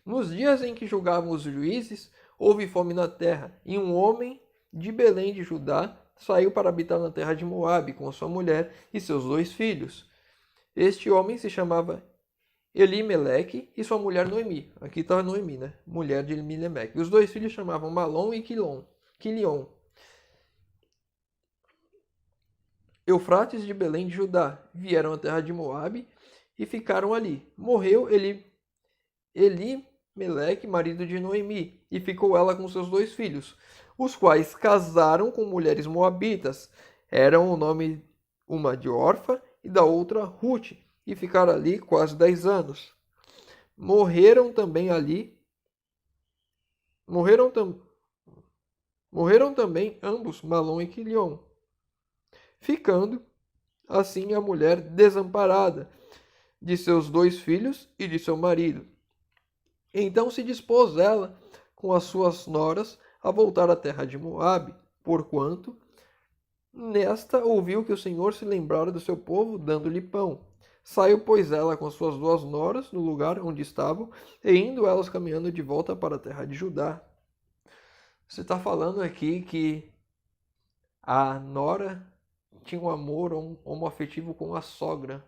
Nos dias em que julgavam os juízes, houve fome na terra, e um homem de Belém de Judá saiu para habitar na terra de Moabe com sua mulher e seus 2 filhos. Este homem se chamava Elimeleque e sua mulher Noemi. Aqui está Noemi, né? Mulher de Elimeleque. Os 2 filhos chamavam Malom e Quilion. Eufrates de Belém de Judá vieram à terra de Moabe e ficaram ali. Morreu Elimeleque, marido de Noemi, e ficou ela com seus 2 filhos, os quais casaram com mulheres moabitas. Eram o nome uma de Orfa e da outra Ruth, e ficaram ali quase 10 anos. Morreram também ambos, Malom e Quilion, ficando assim a mulher desamparada de seus 2 filhos e de seu marido. Então se dispôs ela com as suas noras a voltar à terra de Moabe, porquanto nesta ouviu que o Senhor se lembrara do seu povo, dando-lhe pão. Saiu, pois, ela com as suas 2 noras do lugar onde estavam, e indo elas caminhando de volta para a terra de Judá. Você está falando aqui que a nora tinha um amor homoafetivo com a sogra.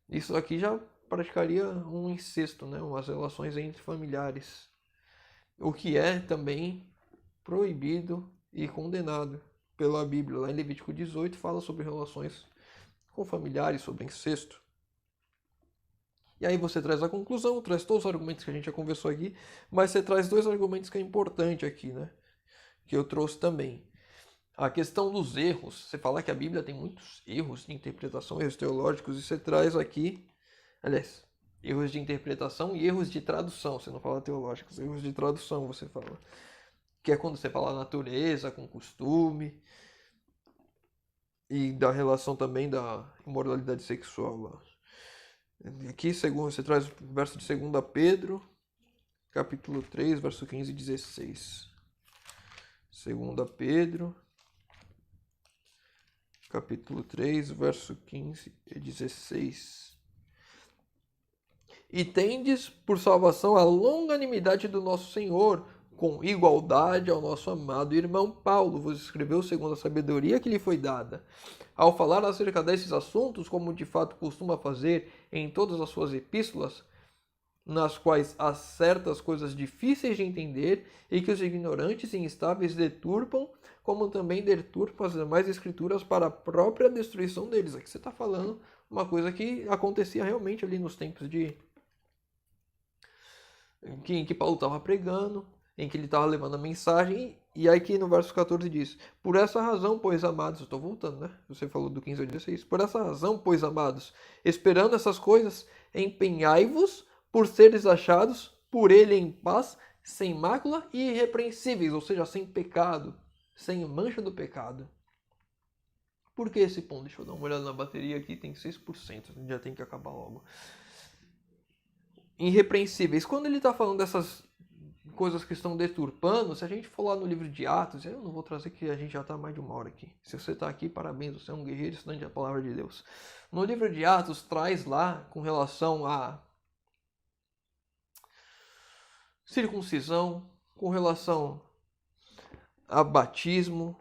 Isso aqui já praticaria um incesto, né? Umas relações entre familiares. O que é também proibido e condenado pela Bíblia. Lá em Levítico 18 fala sobre relações com familiares, sobre incesto. E aí você traz a conclusão, traz todos os argumentos que a gente já conversou aqui, mas você traz 2 argumentos que é importante aqui, né? Que eu trouxe também. A questão dos erros. Você fala que a Bíblia tem muitos erros de interpretação, erros teológicos, e você traz aqui, aliás, erros de interpretação e erros de tradução. Você não fala teológicos, erros de tradução você fala. Que é quando você fala natureza com costume, e da relação também da imoralidade sexual. Aqui você traz o verso de 2 Pedro, capítulo 3, verso 15 e 16. 2 Pedro, capítulo 3, verso 15 e 16. E tendes por salvação a longanimidade do nosso Senhor, com igualdade ao nosso amado irmão Paulo, vos escreveu segundo a sabedoria que lhe foi dada. Ao falar acerca desses assuntos, como de fato costuma fazer em todas as suas epístolas, nas quais há certas coisas difíceis de entender e que os ignorantes e instáveis deturpam como também deturpa as demais escrituras para a própria destruição deles. Aqui você está falando uma coisa que acontecia realmente ali nos tempos em que Paulo estava pregando, em que ele estava levando a mensagem, e aí que no verso 14 diz: por essa razão, pois amados, eu estou voltando, né? Você falou do 15 ao 16. Por essa razão, pois amados, esperando essas coisas, empenhai-vos por seres achados por ele em paz, sem mácula e irrepreensíveis, ou seja, sem pecado, sem mancha do pecado. Por que esse ponto? Deixa eu dar uma olhada na bateria aqui, tem 6%, já tem que acabar logo. Irrepreensíveis. Quando ele está falando dessas coisas que estão deturpando, se a gente for lá no livro de Atos, eu não vou trazer que a gente já está mais de 1 hora aqui. Se você está aqui, parabéns, você é um guerreiro estudante da palavra de Deus. No livro de Atos, traz lá com relação a circuncisão, com relação a batismo,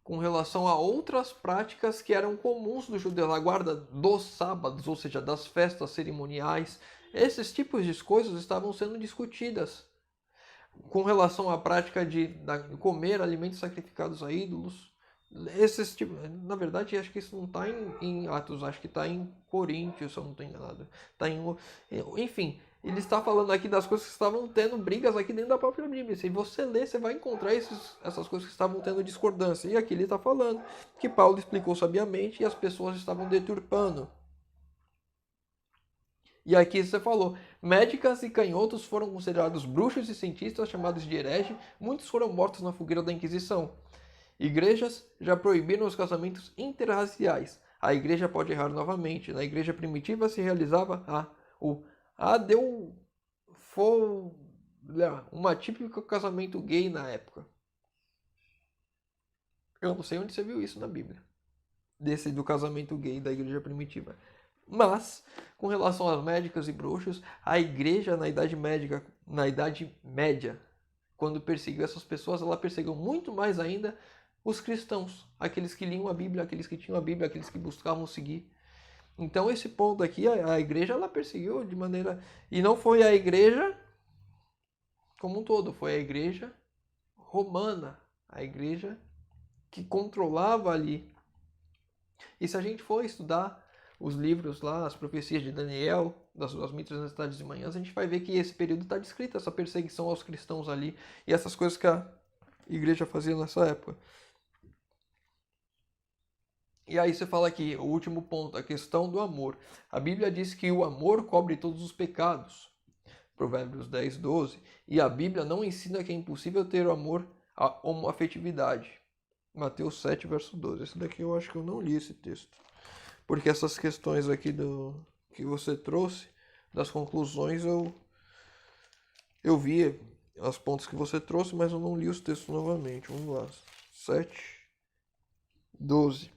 com relação a outras práticas que eram comuns dos judeus, a guarda dos sábados, ou seja, das festas cerimoniais. Esses tipos de coisas estavam sendo discutidas. Com relação à prática de comer alimentos sacrificados a ídolos, esses tipos, na verdade, acho que isso não está em Atos, acho que está em Coríntios, se eu não estou enganado. Tá enfim, ele está falando aqui das coisas que estavam tendo brigas aqui dentro da própria Bíblia. Se você ler, você vai encontrar essas coisas que estavam tendo discordância. E aqui ele está falando que Paulo explicou sabiamente e as pessoas estavam deturpando. E aqui você falou, médicas e canhotos foram considerados bruxos e cientistas chamados de herege, muitos foram mortos na fogueira da Inquisição. Igrejas já proibiram os casamentos interraciais. A igreja pode errar novamente. Na igreja primitiva se realizava o uma típica casamento gay na época. Eu não sei onde você viu isso na Bíblia. Do casamento gay da igreja primitiva. Mas, com relação às médicas e bruxos, a igreja na Idade Média, quando perseguiu essas pessoas, ela perseguiu muito mais ainda os cristãos, aqueles que liam a Bíblia, aqueles que tinham a Bíblia, aqueles que buscavam seguir. Então esse ponto aqui, a igreja ela perseguiu de maneira... E não foi a igreja como um todo, foi a igreja romana, a igreja que controlava ali. E se a gente for estudar os livros lá, as profecias de Daniel, das 1.300 tardes e manhãs, a gente vai ver que esse período está descrito, essa perseguição aos cristãos ali, e essas coisas que a igreja fazia nessa época. E aí você fala aqui, o último ponto, a questão do amor. A Bíblia diz que o amor cobre todos os pecados. Provérbios 10, 12. E a Bíblia não ensina que é impossível ter o amor à homoafetividade. Mateus 7, verso 12. Esse daqui eu acho que eu não li esse texto. Porque essas questões aqui que você trouxe, das conclusões, eu vi os pontos que você trouxe, mas eu não li os textos novamente. Vamos lá. 7, 12.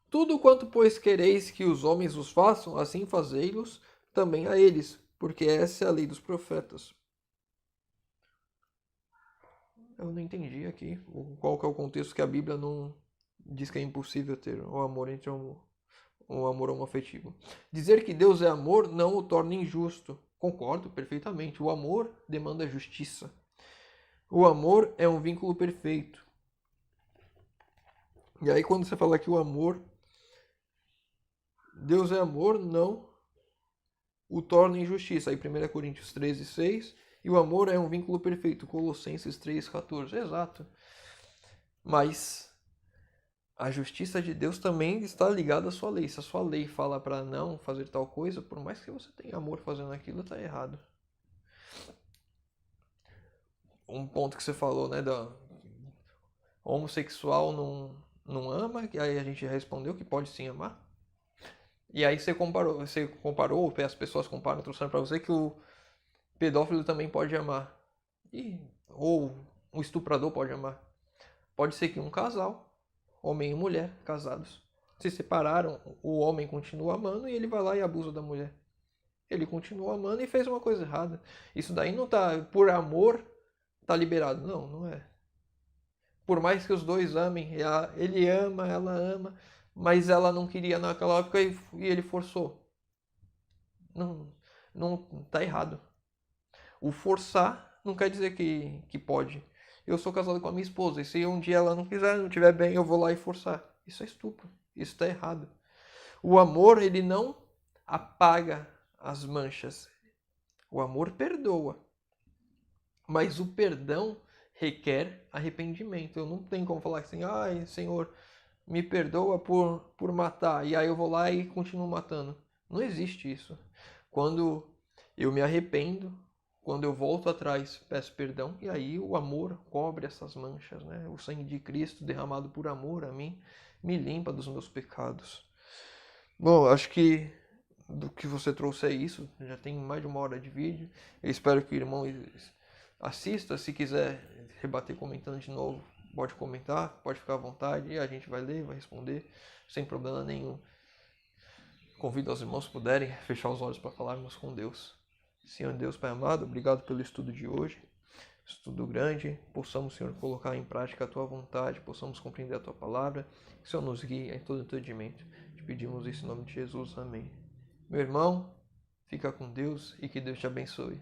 Tudo quanto, pois, quereis que os homens os façam, assim fazei-los também a eles, porque essa é a lei dos profetas. Eu não entendi aqui qual que é o contexto que a Bíblia não diz que é impossível ter o amor entre um amor homoafetivo. Dizer que Deus é amor não o torna injusto. Concordo perfeitamente. O amor demanda justiça. O amor é um vínculo perfeito. E aí quando você fala que o amor, Deus é amor, não o torna injustiça. Aí 1 Coríntios 13, 6. E o amor é um vínculo perfeito. Colossenses 3, 14. Exato. Mas a justiça de Deus também está ligada à sua lei. Se a sua lei fala para não fazer tal coisa, por mais que você tenha amor fazendo aquilo, está errado. Um ponto que você falou, né, da homossexual não ama, e aí a gente respondeu que pode sim amar. E aí você comparou, as pessoas comparam, trouxeram para você que o pedófilo também pode amar. Ou o estuprador pode amar. Pode ser que um casal, homem e mulher, casados, se separaram, o homem continua amando e ele vai lá e abusa da mulher. Ele continua amando e fez uma coisa errada. Isso daí não tá, por amor, tá liberado. Não, não é. Por mais que os dois amem, ele ama, ela ama, mas ela não queria naquela época e ele forçou. Não tá errado. O forçar não quer dizer que pode. eu sou casado com a minha esposa, e se um dia ela não quiser, não estiver bem, eu vou lá e forçar. Isso é estupro, isso está errado. O amor, ele não apaga as manchas. O amor perdoa. Mas o perdão requer arrependimento. Eu não tenho como falar assim, ai, Senhor, me perdoa por matar. E aí eu vou lá e continuo matando. Não existe isso. Quando eu me arrependo, quando eu volto atrás, peço perdão. E aí o amor cobre essas manchas, né? O sangue de Cristo derramado por amor a mim me limpa dos meus pecados. Bom, acho que do que você trouxe é isso. Já tem mais de 1 hora de vídeo. Eu espero que o irmão assista. Se quiser rebater comentando de novo, pode comentar, pode ficar à vontade. E a gente vai ler, vai responder, sem problema nenhum. Convido aos irmãos, se puderem, fechar os olhos para falarmos com Deus. Senhor Deus, Pai amado, obrigado pelo estudo de hoje. Estudo grande, possamos, Senhor, colocar em prática a Tua vontade, possamos compreender a Tua palavra, que o Senhor nos guie em todo entendimento. Te pedimos isso em nome de Jesus, amém. Meu irmão, fica com Deus e que Deus te abençoe.